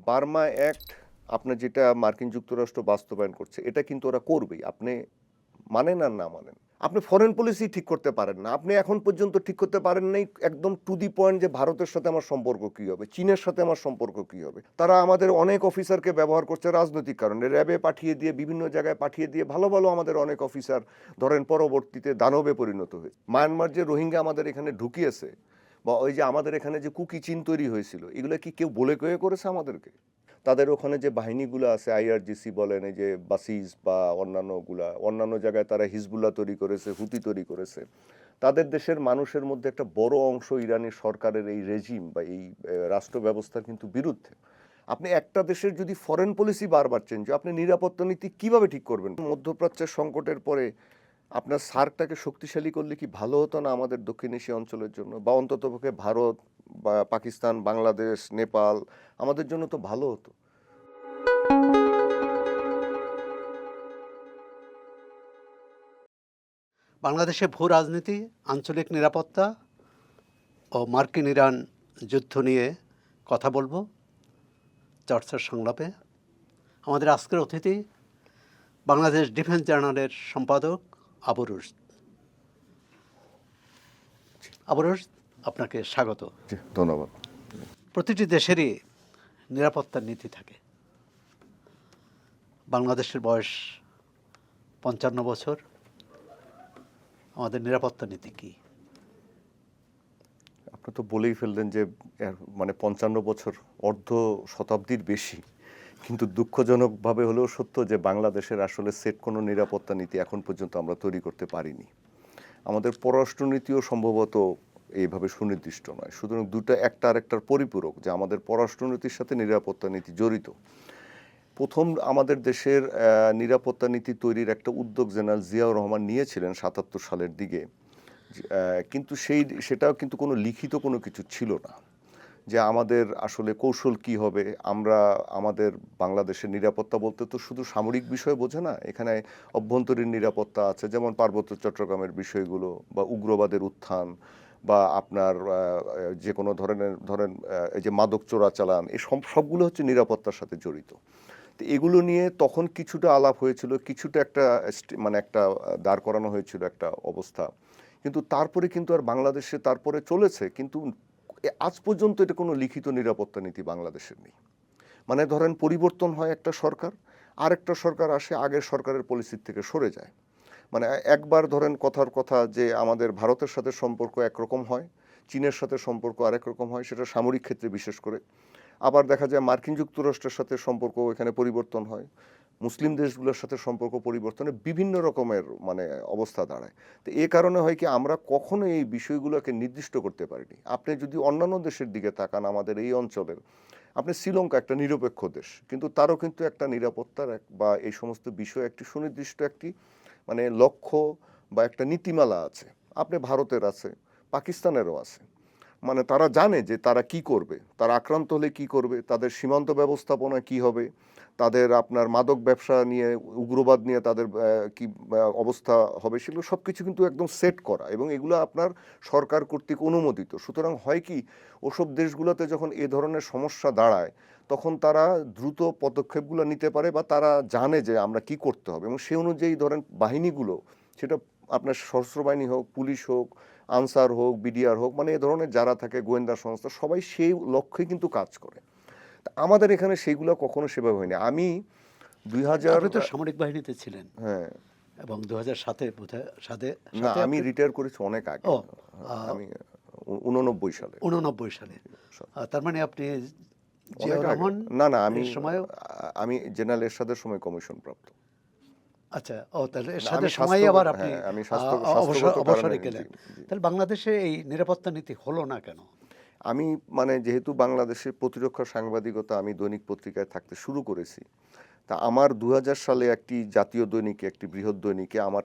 Burma act আপনার যেটা মার্কিন যুক্তরাষ্ট্র বাস্তবায়ন করছে এটা কিন্তু ওরা করবেই। আপনি মানেন আর না মানেন। আপনি ফরেন পলিসি ঠিক করতে পারেন না। আপনি এখন পর্যন্ত ঠিক করতে পারেন নাই একদম টু দি পয়েন্ট যে ভারতের সাথে আমার সম্পর্ক কি হবে, চীনের সাথে আমার সম্পর্ক কি হবে। তারা আমাদের অনেক অফিসারকে ব্যবহার করছে রাজনৈতিক কারণে। র্যাবে পাঠিয়ে দিয়ে বিভিন্ন জায়গায় পাঠিয়ে দিয়ে ভালো ভালো আমাদের অনেক অফিসার ধরেন পরবর্তীতে দানবে পরিণত হয়েছে। মায়ানমার যে রোহিঙ্গা আমাদের এখানে ঢুকিয়েছে বা ওই যে আমাদের এখানে যে কুকি চীন তৈরি হয়েছিল এগুলো কি কেউ বলে কয়ে করেছে আমাদেরকে? তাদের ওখানে যে বাহিনীগুলো আছে আইআরজিসি বলেন এই যে বাসিজ বা অন্যান্য জায়গায় তারা হিজবুল্লাহ তৈরি করেছে, হুতি তৈরি করেছে। তাদের দেশের মানুষের মধ্যে একটা বড় অংশ ইরানি সরকারের এই রেজিম বা এই রাষ্ট্র ব্যবস্থার কিন্তু বিরুদ্ধে। আপনি একটা দেশের যদি ফরেন পলিসি বারবার চেঞ্জ হয়, আপনি নিরাপত্তা নীতি কিভাবে ঠিক করবেন? মধ্যপ্রাচ্যের সংকটের পরে আপনার সার্কটাকে শক্তিশালী করলে কি ভালো হতো না আমাদের দক্ষিণ এশিয়া অঞ্চলের জন্য, বা অন্ততপক্ষে ভারত বা পাকিস্তান, বাংলাদেশ, নেপাল আমাদের জন্য তো ভালো হতো। বাংলাদেশে ভূ রাজনীতি, আঞ্চলিক নিরাপত্তা ও মার্কিন ইরান যুদ্ধ নিয়ে কথা বলবো চর্চার সংলাপে। আমাদের আজকের অতিথি বাংলাদেশ ডিফেন্স জার্নালের সম্পাদক আবু রুশদ। আবু রুশদ, আপনাকে স্বাগত। জি, ধন্যবাদ। প্রতিটি দেশেরই নিরাপত্তার নীতি থাকে। বাংলাদেশের বয়স ৫৫ বছর। আমাদের নিরাপত্তা নীতি কি? আপনি তো বলেই ফেললেন যে মানে ৫৫ বছর, অর্ধ শতাব্দীর বেশি। কিন্তু দুঃখজনকভাবে হলেও সত্য যে বাংলাদেশের আসলে সেট কোনো নিরাপত্তা নীতি এখন পর্যন্ত আমরা তৈরি করতে পারিনি। আমাদের পররাষ্ট্রনীতিও সম্ভবত এইভাবে সুনির্দিষ্ট নয়। সুতরাং দুটো একটা আরেকটার পরিপূরক, যে আমাদের পররাষ্ট্রনীতির সাথে নিরাপত্তা নীতি জড়িত। প্রথম আমাদের দেশের নিরাপত্তা নীতি তৈরির একটা উদ্যোগ জেনারেল জিয়াউর রহমান নিয়েছিলেন ৭৭ সালের দিকে। কিন্তু সেটাও কিন্তু কোনো লিখিত কোনো কিছু ছিল না যে আমাদের আসলে কৌশল কি হবে। আমরা আমাদের বাংলাদেশের নিরাপত্তা বলতে তো শুধু সামরিক বিষয় বোঝে না, এখানে অভ্যন্তরীণ নিরাপত্তা আছে, যেমন পার্বত্য চট্টগ্রামের বিষয়গুলো বা উগ্রবাদের উত্থান বা আপনার যে কোনো ধরেন এই যে মাদক চোরাচালান, এই সবগুলো হচ্ছে নিরাপত্তার সাথে জড়িত। তো এগুলো নিয়ে তখন কিছুটা আলাপ হয়েছিল, কিছুটা একটা মানে একটা দাঁড় করানো হয়েছিল একটা অবস্থা। কিন্তু তারপরে কিন্তু আর বাংলাদেশে তারপরে চলেছে, কিন্তু আজ পর্যন্ত এটা কোনো লিখিত নিরাপত্তা নীতি বাংলাদেশের নেই। মানে ধরেন পরিবর্তন হয় একটা সরকার, আরেকটা সরকার আসে আগের সরকারের পলিসি থেকে সরে যায়। মানে একবার ধরেন কথার কথা যে আমাদের ভারতের সাথে সম্পর্ক একরকম হয়, চীনের সাথে সম্পর্ক আরেক রকম হয়, সেটা সামরিক ক্ষেত্রে বিশেষ করে। আবার দেখা যায় মার্কিন যুক্তরাষ্ট্রের সাথে সম্পর্ক এখানে পরিবর্তন হয়, মুসলিম দেশগুলোর সাথে সম্পর্ক পরিবর্তনে বিভিন্ন রকমের মানে অবস্থা দাঁড়ায়। তো এ কারণে হয় কি আমরা কখনো এই বিষয়গুলোকে নির্দিষ্ট করতে পারিনি। আপনি যদি অন্যান্য দেশের দিকে তাকান আমাদের এই অঞ্চলের, আপনি শ্রীলঙ্কা একটা নিরপেক্ষ দেশ, কিন্তু তারও কিন্তু একটা নিরাপত্তার বা এই সমস্ত বিষয় একটি সুনির্দিষ্ট একটি মানে লক্ষ্য বা একটা নীতিমালা আছে। আপনি ভারতের আছে, পাকিস্তানেরও আছে। মানে তারা জানে যে তারা কি করবে, তারা আক্রান্ত হলে কি করবে, তাদের সীমান্ত ব্যবস্থাপনা কি হবে, তাদের আপনার মাদক ব্যবসা নিয়ে, উগ্রবাদ নিয়ে তাদের কি অবস্থা হবে, সেগুলো সব কিছু কিন্তু একদম সেট করা, এবং এগুলো আপনার সরকার কর্তৃক অনুমোদিত। সুতরাং হয় কি, ওসব দেশগুলোতে যখন এ ধরনের সমস্যা দাঁড়ায় তখন তারা দ্রুত পদক্ষেপগুলো নিতে পারে বা তারা জানে যে আমরা কি করতে হবে, এবং সেই অনুযায়ী ধরেন বাহিনীগুলো, সেটা আপনার সশস্ত্র বাহিনী হোক, পুলিশ হোক, আনসার হোক, বিডিআর হোক, মানে এ ধরনের যারা থাকে গোয়েন্দা সংস্থা, সবাই সেই লক্ষ্যে কিন্তু কাজ করে। আমাদের এখানে সেইগুলো কখনো সেভাবে হয়নি। আমি ২০০০ আপনি তো সামরিক বাহিনীতে ছিলেন হ্যাঁ, এবং ২০০৭-এ বোধহয় না সাথে আমি আপনি রিটায়ার করেছি অনেক আগে। ও আমি ৮৯ সালে। ৮৯ সালে। তার মানে আপনি অনেক জিয়াউর আগে। রহমান না এর সময়ও। আমি জেনারেল এরশাদের সময় কমিশন প্রাপ্ত। আচ্ছা, তাহলে না আমি এরশাদের সময়ই আবার স্বাস্থ্যগত, আপনি হ্যাঁ আমি অবসর স্বাস্থ্যগত কারণে, অবসরে জি গেলেন। জি। তাহলে বাংলাদেশে এই নিরাপত্তা নীতি হলো না কেন? আমি মানে যেহেতু বাংলাদেশে প্রতিরক্ষা সাংবাদিকতা আমি দৈনিক পত্রিকায় থাকতে শুরু করেছি, তা আমার ২০০০ সালে একটি জাতীয় দৈনিকে, একটি বৃহৎ দৈনিকে আমার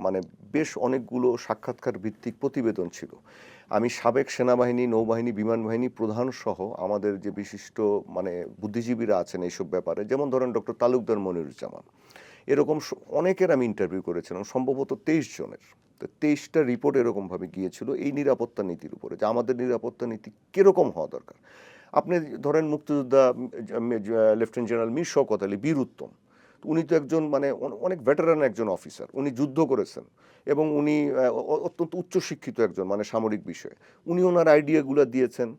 মানে বেশ অনেকগুলো সাক্ষাৎকার ভিত্তিক প্রতিবেদন ছিল। আমি সাবেক সেনাবাহিনী, নৌবাহিনী, বিমান বাহিনী প্রধান সহ আমাদের যে বিশিষ্ট মানে বুদ্ধিজীবীরা আছেন এইসব ব্যাপারে, যেমন ধরেন ডক্টর তালুকদার মনিরুজ্জামান, এরকম অনেকের আমি ইন্টারভিউ করেছিলাম, সম্ভবত ২৩ জনের। তো ২৩টা রিপোর্ট এরকমভাবে গিয়েছিল এই নিরাপত্তা নীতির উপরে, যে আমাদের নিরাপত্তা নীতি কীরকম হওয়া দরকার। আপনি ধরেন মুক্তিযোদ্ধা লেফটেন্যান্ট জেনারেল মীর শওকত আলী, বীর উত্তম, উনি তো একজন মানে অনেক ভেটারান একজন অফিসার, উনি যুদ্ধ করেছেন এবং উনি অত্যন্ত উচ্চশিক্ষিত একজন মানে সামরিক বিষয়ে, উনি ওনার আইডিয়াগুলো দিয়েছেন।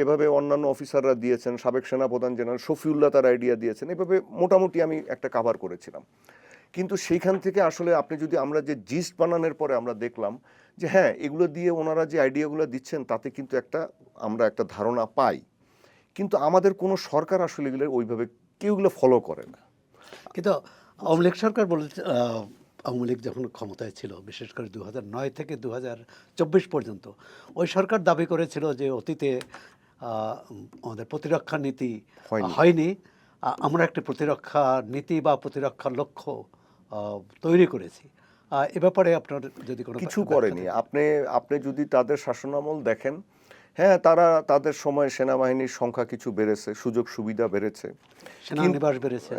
এভাবে অন্যান্য অফিসাররা দিয়েছেন, সাবেক সেনাপ্রধান জেনারেল শফিউল্লাহ তার আইডিয়া দিয়েছেন, এভাবে মোটামুটি আমি একটা কাভার করেছিলাম। কিন্তু সেইখান থেকে আসলে আপনি যদি আমরা যে জিস্ট বানানোর পরে আমরা দেখলাম যে হ্যাঁ, এগুলো দিয়ে ওনারা যে আইডিয়াগুলো দিচ্ছেন তাতে কিন্তু আমরা একটা ধারণা পাই, কিন্তু আমাদের কোনো সরকার আসলে এগুলো ওইভাবে কেউ এগুলো ফলো করে না। কিন্তু আওয়ামী লীগ সরকার বলেছে, আওয়ামী লীগ যখন ক্ষমতায় ছিল, বিশেষ করে 2009 থেকে 2024 পর্যন্ত, ওই সরকার দাবি করেছিল যে অতীতে আমাদের প্রতিরক্ষা নীতি হয়নি। আমরা একটা প্রতিরক্ষা নীতি বা প্রতিরক্ষার লক্ষ্য তৈরি করেছি। এ ব্যাপারে আপনার যদি কোনো কিছু ব্যাখ্যা করেনি। থাকে। আপনি যদি তাদের শাসনামল দেখেন, হ্যাঁ তাদের সময় সেনাবাহিনীর সংখ্যা কিছু বেড়েছে, সুযোগ সুবিধা বেড়েছে, সেনানিবাস বেড়েছে।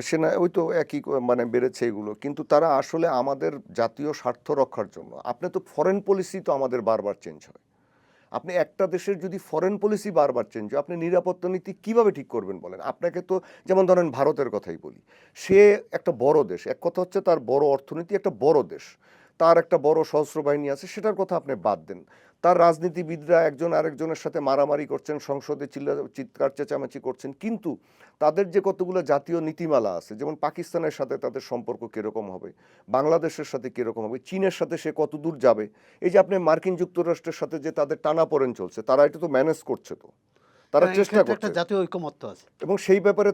ওই তো একই মানে বেড়েছে এগুলো, কিন্তু তারা আসলে আমাদের জাতীয় স্বার্থ রক্ষার জন্য, আপনি তো ফরেন পলিসি তো আমাদের বারবার চেঞ্জ হয়। আপনি একটা দেশের যদি ফরেন পলিসি বারবার চেঞ্জ হয়, আপনি নিরাপত্তা নীতি কিভাবে ঠিক করবেন বলেন? আপনাকে তো, যেমন ধরেন ভারতের কথাই বলি, সে একটা বড় দেশ, এক কথা হচ্ছে তার বড় অর্থনীতি, একটা বড় দেশ, তার একটা বড় সশস্ত্র বাহিনী আছে, সেটার কথা আপনি বাদ দেন। তার রাজনীতিবিদরা একজন আরেকজনের সাথে মারামারি করছেন, সংসদে চিৎকার চেঁচামেচি করছেন, কিন্তু তাদের যে কতগুলো জাতীয় নীতিমালা আছে, যেমন পাকিস্তানের সাথে তাদের সম্পর্ক কীরকম হবে, বাংলাদেশের সাথে কীরকম হবে, চীনের সাথে সে কত দূর যাবে, এই যে আপনি মার্কিন যুক্তরাষ্ট্রের সাথে যে তাদের টানাপোড়েন চলছে, তারা এটা তো ম্যানেজ করছে, তো তারা চেষ্টা করছে, একটা জাতীয় ঐকমত্য আছে এবং সেই ব্যাপারে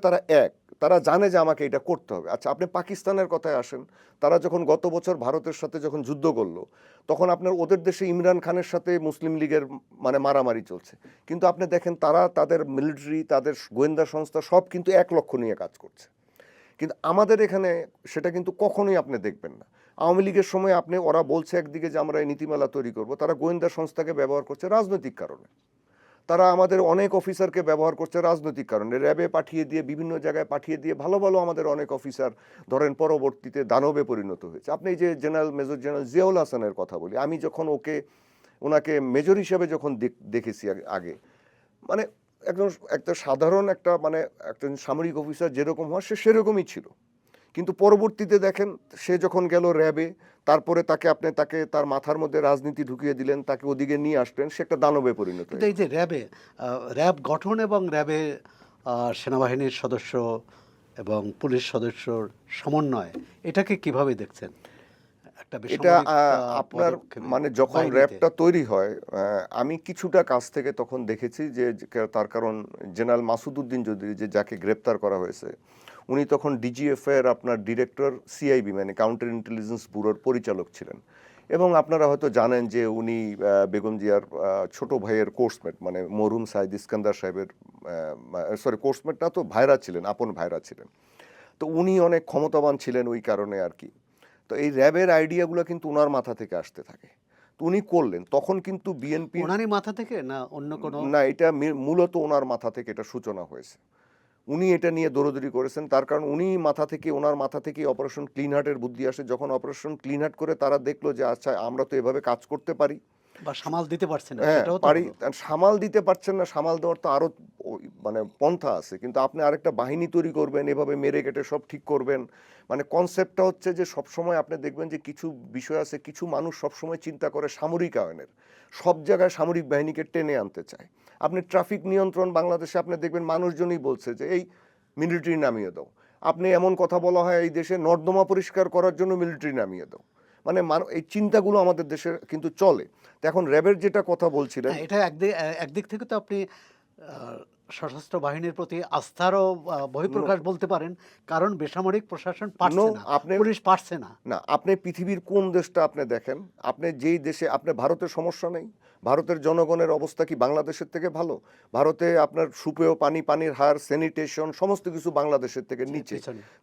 তারা জানে যে আমাকে এটা করতে হবে। আচ্ছা, আপনি পাকিস্তানের কথায় আসেন, তারা যখন গত বছর ভারতের সাথে যখন যুদ্ধ করলো, তখন আপনার ওদের দেশে ইমরান খানের সাথে মুসলিম লীগের মানে মারামারি চলছে, কিন্তু আপনি দেখেন তারা তাদের মিলিটারি, তাদের গোয়েন্দা সংস্থা সব কিন্তু এক লক্ষ্য নিয়ে কাজ করছে। কিন্তু আমাদের এখানে সেটা কিন্তু কখনোই আপনি দেখবেন না। আওয়ামী লীগের সময় ওরা বলছে একদিকে যে আমরা এই নীতিমালা তৈরি করব, তারা গোয়েন্দা সংস্থাকে ব্যবহার করছে রাজনৈতিক কারণে, তারা আমাদের অনেক অফিসারকে ব্যবহার করছে রাজনৈতিক কারণে, র্যাবে পাঠিয়ে দিয়ে, বিভিন্ন জায়গায় পাঠিয়ে দিয়ে ভালো ভালো আমাদের অনেক অফিসার ধরেন পরবর্তীতে দানবে পরিণত হয়েছে। আপনি এই যে মেজর জেনারেল জিয়াউল হাসানের কথা বলি, আমি যখন ওনাকে মেজর হিসেবে যখন দেখেছি আগে, মানে একটা সাধারণ মানে একজন সামরিক অফিসার যেরকম হয় সে সেরকমই ছিল, কিন্তু পরবর্তীতে দেখেন সে যখন গেল র্যাবে, তারপরে তাকে তার মাথার মধ্যে রাজনীতি ঢুকিয়ে দিলেন, তাকে ওদিকে নিয়ে আসলেন, সে একটা দানবে পরিণত কিন্তু এই যে র্যাব গঠন এবং র্যাবে সেনাবাহিনীর সদস্য এবং পুলিশ সদস্যর সমন্বয়, এটাকে কিভাবে দেখছেন? একটা এটা বেসামরিক আপনার পদক্ষেপে মানে যখন বাহিনীতে। র্যাবটা তৈরি হয়, আমি কিছুটা কাছ থেকে তখন দেখেছি যে তার কারণ জেনারেল মাসুদ উদ্দিন চৌধুরী, যাকে গ্রেপ্তার করা হয়েছে, উনি তখন ডিজিএফ এর আপনার ডিরেক্টর, সিআইবি মানে কাউন্টার ইন্টেলিজেন্স ব্যুরোর পরিচালক ছিলেন, এবং আপনারা হয়তো জানেন যে উনি বেগম জিয়ার ছোট ভাইয়ের কোর্সমেট, মানে মরহুম সাইদ ইস্কান্দার সাহেবের, সরি কোর্সমেট না তো, ভাইরা ছিলেন, আপন ভাইরা ছিলেন। তো উনি অনেক ক্ষমতাবান ছিলেন ওই কারণে আর কি। তো এই র্যাবের আইডিয়াগুলো কিন্তু ওনার মাথা থেকে আসতে থাকে, তো উনি করলেন, তখন কিন্তু বিএনপি, ওনারই মাথা থেকে না অন্য কোনো? না, এটা মূলত ওনার মাথা থেকে এটা সূচনা হয়েছে। উনি এটা নিয়ে দৌড়দৌড়ি করেছেন, তার কারণ ওনার মাথা থেকে অপারেশন ক্লিন হার্টের বুদ্ধি আসে। যখন অপারেশন ক্লিন হার্ট করে তারা দেখলো যে আচ্ছা, আমরা তো এভাবে কাজ করতে পারি, বা সামাল দিতে পারছেন না, হ্যাঁ সেটাও তো পারি, হলো। সামাল দিতে পারছেন না, সামাল দেওয়ার তো আরো মানে পন্থা আছে, কিন্তু আপনি আরেকটা বাহিনী তৈরি করবেন, এভাবে মেরে কেটে সব ঠিক করবেন, মানে কনসেপ্টটা হচ্ছে যে সবসময় আপনি দেখবেন যে কিছু বিষয় আছে, কিছু মানুষ সবসময় চিন্তা করে সামরিকায়নের, সব জায়গায় সামরিক বাহিনীকে টেনে আনতে চায়। আপনি ট্রাফিক নিয়ন্ত্রণ বাংলাদেশে আপনি দেখবেন মানুষজনই বলছে যে এই মিলিটারি নামিয়ে দাও, আপনি এমন কথা বলা হয় এই দেশে নর্দমা পরিষ্কার করার জন্য মিলিটারি নামিয়ে দাও, মানে এই চিন্তাগুলো আমাদের দেশে কিন্তু চলে। তো এখন র্যাবের যেটা কথা বলছিলেন, হ্যাঁ, এটা একদিক থেকে তো আপনি সশস্ত্র বাহিনীর প্রতি আস্থারও বহিঃপ্রকাশ বলতে পারেন, কারণ বেসামরিক প্রশাসন পারছে না, পুলিশ পারছে না। না, আপনি পৃথিবীর কোন দেশটা আপনি দেখেন, আপনি যেই দেশে, আপনি ভারতের সমস্যা নেই, ভারতের জনগণের অবস্থা কি বাংলাদেশের থেকে ভালো? ভারতে আপনার সুপেয় পানির হার, স্যানিটেশন, সমস্ত কিছু বাংলাদেশের থেকে নিচে।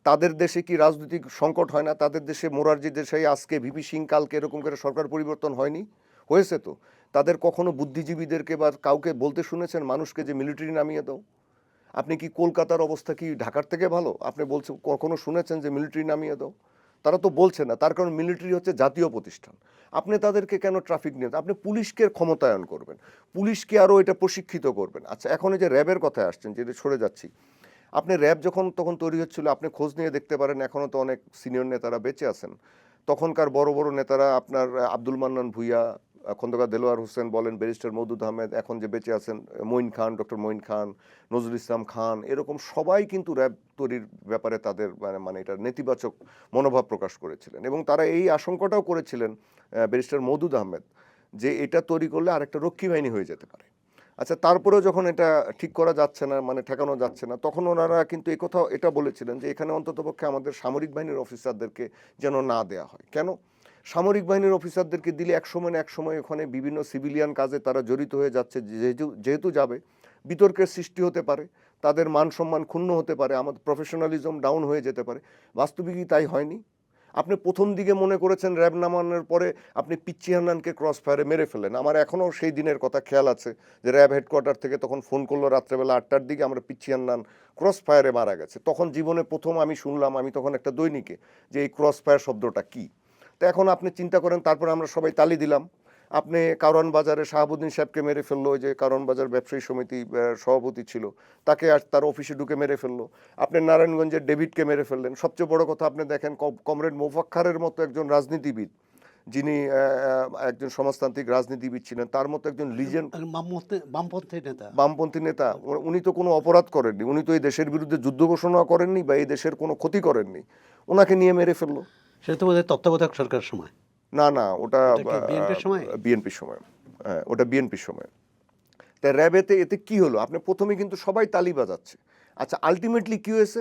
তাদের দেশে কি রাজনৈতিক সংকট হয় না? তাদের দেশে মোরারজি দেশাই আজকে, ভিপি সিং কালকে, এরকম করে সরকার পরিবর্তন হয়নি? হয়েছে তো। তাদের কখনো বুদ্ধিজীবীদেরকে বা কাউকে বলতে শুনেছেন মানুষকে যে মিলিটারি নামিয়ে দাও? আপনি কি কলকাতার অবস্থা কি ঢাকার থেকে ভালো? আপনি কখনো শুনেছেন যে মিলিটারি নামিয়ে দাও? তারা তো বলছে না, তার কারণ মিলিটারি হচ্ছে জাতীয় প্রতিষ্ঠান। আপনি তাদেরকে কেন ট্রাফিক নিয়ে, আপনি পুলিশকে ক্ষমতায়ন করবেন, পুলিশকে আরও এটা প্রশিক্ষিত করবেন। আচ্ছা, এখন এই যে র্যাবের কথায় আসছেন, যেটা সরে যাচ্ছি, আপনি র্যাব যখন তখন তৈরি হচ্ছিল, আপনি খোঁজ নিয়ে দেখতে পারেন এখনও তো অনেক সিনিয়র নেতারা বেঁচে আছেন। তখনকার বড় বড় নেতারা আপনার আব্দুল মান্নান ভূঁইয়া, খন্দকার দেলোয়ার হোসেন বলেন, ব্যারিস্টার মওদুদ আহমেদ, এখন যে বেঁচে আছেন মঈন খান, ডক্টর মঈন খান, নজরুল ইসলাম খান, এরকম সবাই কিন্তু র্যাব তৈরির ব্যাপারে তাদের মানে এটা নেতিবাচক মনোভাব প্রকাশ করেছিলেন। এবং তারা এই আশঙ্কাটাও করেছিলেন, ব্যারিস্টার মওদুদ আহমেদ, যে এটা তৈরি করলে আরেকটা রক্ষী বাহিনী হয়ে যেতে পারে। আচ্ছা, তারপরেও যখন এটা ঠিক করা যাচ্ছে না, মানে ঠেকানো যাচ্ছে না, তখন ওনারা কিন্তু এই কথা এটা বলেছিলেন যে এখানে অন্ততপক্ষে আমাদের সামরিক বাহিনীর অফিসারদেরকে যেন না দেয়া হয়। কেন? সামরিক বাহিনীর অফিসারদেরকে দিলে এক সময় না এক সময় ওখানে বিভিন্ন সিভিলিয়ান কাজে তারা জড়িত হয়ে যাচ্ছে, যেহেতু যাবে, বিতর্কের সৃষ্টি হতে পারে, তাদের মান সম্মান ক্ষুণ্ণ হতে পারে, আমাদের প্রফেশনালিজম ডাউন হয়ে যেতে পারে। বাস্তবিকই তাই হয়নি। আপনি প্রথম দিকে মনে করেছেন র্যাব নামানোর পরে আপনি পিচ্চি হান্নানকে ক্রস ফায়ারে মেরে ফেলেন। আমার এখনও সেই দিনের কথা খেয়াল আছে যে র্যাব হেডকোয়ার্টার থেকে তখন ফোন করলো রাত্রেবেলা 8টার দিকে, আমরা পিচ্চি হান্নান ক্রস ফায়ারে মারা গেছে। তখন জীবনে প্রথম আমি শুনলাম, আমি তখন একটা দৈনিকে, যে এই ক্রস ফায়ার শব্দটা কী। তো এখন আপনি চিন্তা করেন, তারপরে আমরা সবাই তালি দিলাম। আপনি কারওয়ান বাজারে শাহাবুদ্দিন সাহেবকে মেরে ফেললো, ওই যে কারওয়ান বাজার ব্যবসায়ী সমিতি সভাপতি ছিল, তাকে আর তার অফিসে ঢুকে মেরে ফেললো। আপনি নারায়ণগঞ্জের ডেভিডকে মেরে ফেললেন। সবচেয়ে বড় কথা, আপনি দেখেন কমরেড মোফাক্খারের মতো একজন রাজনীতিবিদ, যিনি একজন সমাজতান্ত্রিক রাজনীতিবিদ ছিলেন, তার মতো একজন লিজেন্ড বামপন্থী নেতা, বামপন্থী নেতা, উনি তো কোনো অপরাধ করেননি, উনি তো এই দেশের বিরুদ্ধে যুদ্ধ ঘোষণা করেননি বা এই দেশের কোনো ক্ষতি করেননি, ওনাকে নিয়ে মেরে ফেললো। সেটা তো বোধহয় তত্ত্বাবধায়ক সরকারের সময়। না না, ওটা বিএনপির সময়, বিএনপির সময়। হ্যাঁ, ওটা বিএনপির সময়। তাই র্যাবেতে এতে কি হলো? আপনি প্রথমে কিন্তু সবাই তালি বাজাচ্ছে। আচ্ছা, আলটিমেটলি কি হয়েছে?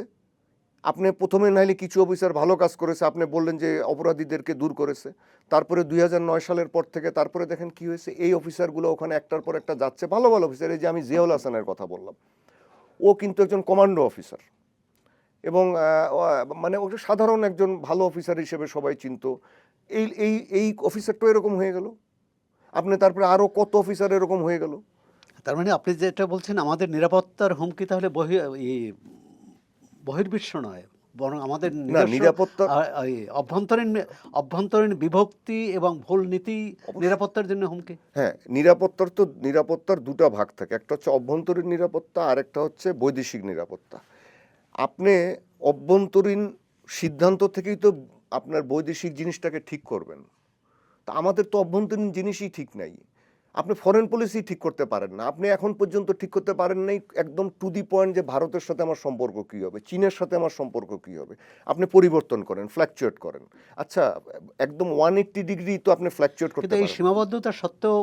আপনি প্রথমে নাইলে কিছু অফিসার ভালো কাজ করেছে, আপনি বললেন যে অপরাধীদেরকে দূর করেছে। তারপরে 2009 সালের পর থেকে তারপরে দেখেন কি হয়েছে, এই অফিসারগুলো ওখানে একটার পর একটা যাচ্ছে, ভালো ভালো অফিসার। এই যে আমি জিয়াউল হাসানের কথা বললাম, ও কিন্তু একজন কমান্ডো অফিসার, এবং মানে ওটা সাধারণ একজন ভালো অফিসার হিসেবে সবাই চিনতো। এই এই এই অফিসারটা এরকম হয়ে গেল। আপনি তারপরে আরও কত অফিসার এরকম হয়ে গেল। তার মানে আপনি যেটা বলছেন, আমাদের নিরাপত্তার হুমকি তাহলে বহির্বিশ্ব নয়, বরং আমাদের না, নিজস্ব নিরাপত্তা, এই অভ্যন্তরীণ বিভক্তি এবং ভুল নীতি নিরাপত্তার জন্য হুমকি। হ্যাঁ, নিরাপত্তার দুটো ভাগ থাকে, একটা হচ্ছে অভ্যন্তরীণ নিরাপত্তা, আর একটা হচ্ছে বৈদেশিক নিরাপত্তা। আপনি অভ্যন্তরীণ সিদ্ধান্ত থেকেই তো আপনার বৈদেশিক জিনিসটাকে ঠিক করবেন। তা আমাদের তো অভ্যন্তরীণ জিনিসই ঠিক নাই। আপনি ফরেন পলিসি ঠিক করতে পারেন না, আপনি এখন পর্যন্ত ঠিক করতে পারেন নাই একদম টু দি পয়েন্ট যে ভারতের সাথে আমার সম্পর্ক কী হবে, চীনের সাথে আমার সম্পর্ক কী হবে। আপনি পরিবর্তন করেন, ফ্ল্যাকচুয়েট করেন। আচ্ছা, একদম 180 ডিগ্রি তো আপনি ফ্ল্যাকচুয়েট করতে কিন্তু এই পারেন। সীমাবদ্ধতা সত্ত্বেও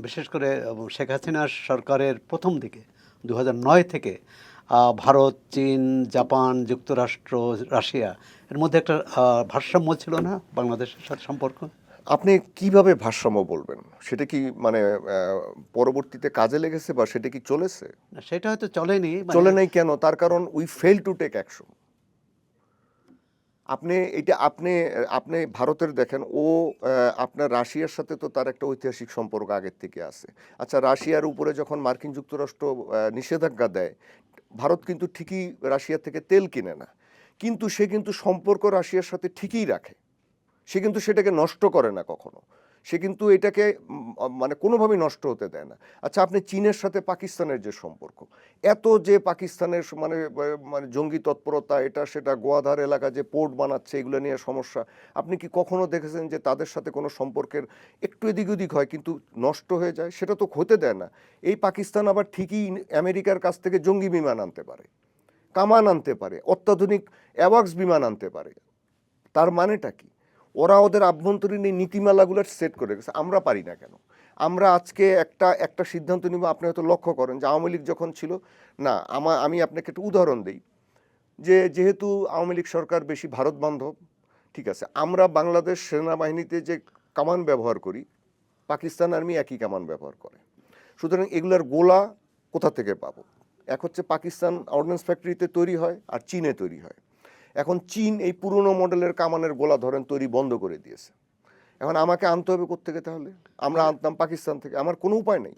বিশেষ করে শেখ হাসিনার সরকারের প্রথম দিকে 2009 থেকে ভারত, চীন, জাপান, যুক্তরাষ্ট্র, রাশিয়া এর মধ্যে একটা ভারসাম্য ছিল না বাংলাদেশের সাথে সম্পর্ক। আপনি কিভাবে ভারসাম্য বলবেন? সেটা কি মানে পরবর্তীতে কাজে লেগেছে বা সেটা কি চলেছে? না, সেটা হয়তো চলেনি, চলে নাই কেন? তার কারণ we fail to take action. আপনি ভারতের দেখেন, ও আপনার রাশিয়ার সাথে তো তার একটা ঐতিহাসিক সম্পর্ক আগের থেকে আছে। আচ্ছা, রাশিয়ার উপরে যখন মার্কিন যুক্তরাষ্ট্র নিষেধাজ্ঞা দেয়, ভারত কিন্তু ঠিকই রাশিয়া থেকে তেল কিনে না, কিন্তু সে কিন্তু সম্পর্ক রাশিয়ার সাথে ঠিকই রাখে। সে কিন্তু সেটাকে নষ্ট করে না কখনো, সে কিন্তু এটাকে মানে কোনোভাবেই নষ্ট হতে দেয় না। আচ্ছা, আপনি চীনের সাথে পাকিস্তানের যে সম্পর্ক, এত যে পাকিস্তানের মানে মানে জঙ্গি তৎপরতা, এটা সেটা, গোয়াধার এলাকা যে পোর্ট বানাচ্ছে, এগুলো নিয়ে সমস্যা, আপনি কি কখনো দেখেছেন যে তাদের সাথে কোনো সম্পর্কের একটু এদিক ওদিক হয় কিন্তু নষ্ট হয়ে যায়? সেটা তো হতে দেয় না। এই পাকিস্তান আবার ঠিকই আমেরিকার কাছ থেকে জঙ্গি বিমান আনতে পারে, কামান আনতে পারে, অত্যাধুনিক অ্যাওয়াক্স বিমান আনতে পারে। তার মানেটা কি? ওরা ওদের আভ্যন্তরীণ এই নীতিমালাগুলো সেট করে গেছে, আমরা পারি না কেন? আমরা আজকে একটা সিদ্ধান্ত নিব। আপনি হয়তো লক্ষ্য করেন যে আওয়ামী লীগ যখন ছিল না, আমি আপনাকে একটা উদাহরণ দিই, যে যেহেতু আওয়ামী লীগ সরকার বেশি ভারত বান্ধব, ঠিক আছে, আমরা বাংলাদেশ সেনাবাহিনীতে যে কামান ব্যবহার করি, পাকিস্তান আর্মি একই কামান ব্যবহার করে। সুতরাং এগুলার গোলা কোথা থেকে পাবো? এক হচ্ছে পাকিস্তান অর্ডিন্যান্স ফ্যাক্টরিতে তৈরি হয়, আর চীনে তৈরি হয়। এখন চীন এই পুরনো মডেলের কামানের গোলা ধরেন তৈরি বন্ধ করে দিয়েছে। এখন আমাকে আনতে হবে কোত্থেকে? তাহলে আমরা আনতাম পাকিস্তান থেকে, আমার কোনো উপায় নেই।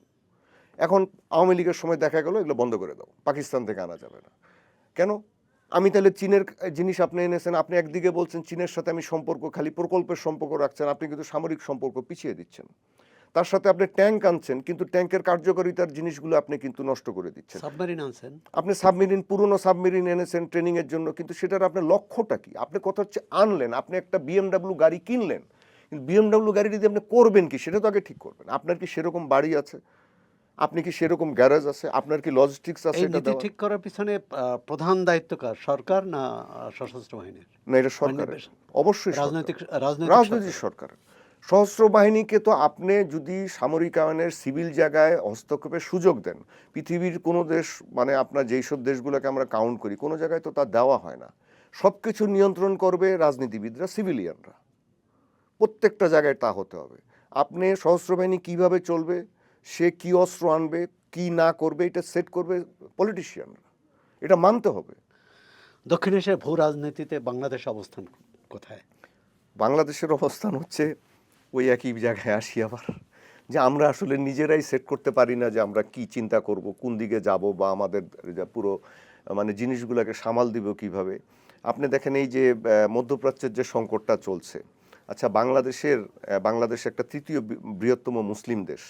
এখন আওয়ামী লীগের সময় দেখা গেল এগুলো বন্ধ করে দাও, পাকিস্তান থেকে আনা যাবে না। কেন? আমি তাহলে চীনের জিনিস আপনি এনেছেন, আপনি একদিকে বলছেন চীনের সাথে আমি সম্পর্ক খালি প্রকল্পের সম্পর্ক রাখছেন, আপনি কিন্তু সামরিক সম্পর্ক পিছিয়ে দিচ্ছেন। তার সাথে আপনি ট্যাঙ্ক আনছেন, কিন্তু ট্যাঙ্কের কার্যকারিতার জিনিসগুলো আপনি কিন্তু নষ্ট করে দিচ্ছেন। সাবমেরিন আনছেন। আপনি সাবমেরিন, পুরনো সাবমেরিন এনেছেন ট্রেনিংয়ের জন্য, কিন্তু সেটার আপনার লক্ষ্যটা কি? আপনি কথা হচ্ছে আনলেন, আপনি একটা বিএমডাব্লিউ গাড়ি কিনলেন, কিন্তু বিএমডাব্লিউ গাড়ি দিয়ে আপনি করবেন কি সেটা তো আগে ঠিক করবেন। আপনার কি সেরকম বাড়ি আছে? আপনি কি সেরকম গ্যারেজ আছে? আপনার কি লজিস্টিক্স আছে এই এটা নীতি দেওয়ার? ঠিক করার পিছনে প্রধান দায়িত্ব কার, সরকার না সশস্ত্র বাহিনীর? না, এটা সরকারের, মানে অবশ্যই সরকার, রাজনৈতিক রাজনৈতিক রাজনৈতিক সরকার। সশস্ত্র বাহিনীকে তো আপনি যদি সামরিক আইনের সিভিল জায়গায় হস্তক্ষেপের সুযোগ দেন, পৃথিবীর কোনো দেশ, মানে আপনার যেই সব দেশগুলোকে আমরা কাউন্ট করি, কোনো জায়গায় তো তা দেওয়া হয় না। সব কিছু নিয়ন্ত্রণ করবে রাজনীতিবিদরা, সিভিলিয়ানরা। প্রত্যেকটা জায়গায় তা হতে হবে। আপনি সশস্ত্র বাহিনী কীভাবে চলবে, সে কী অস্ত্র আনবে, কি না করবে, এটা সেট করবে পলিটিশিয়ানরা। এটা মানতে হবে। দক্ষিণ এশিয়ার ভূ রাজনীতিতে বাংলাদেশের অবস্থান কোথায়? বাংলাদেশের অবস্থান হচ্ছে ওই একই জায়গায় আসি আবার, যে আমরা আসলে নিজেরাই সেট করতে পারি না যে আমরা কি চিন্তা করব, কোন দিকে যাব, বা আমাদের পুরো মানে জিনিসগুলোকে সামাল দিব কিভাবে। আপনি দেখেন এই যে মধ্যপ্রাচ্যের যে সংকটটা চলছে, আচ্ছা বাংলাদেশ একটা তৃতীয় বৃহত্তম মুসলিম দেশ,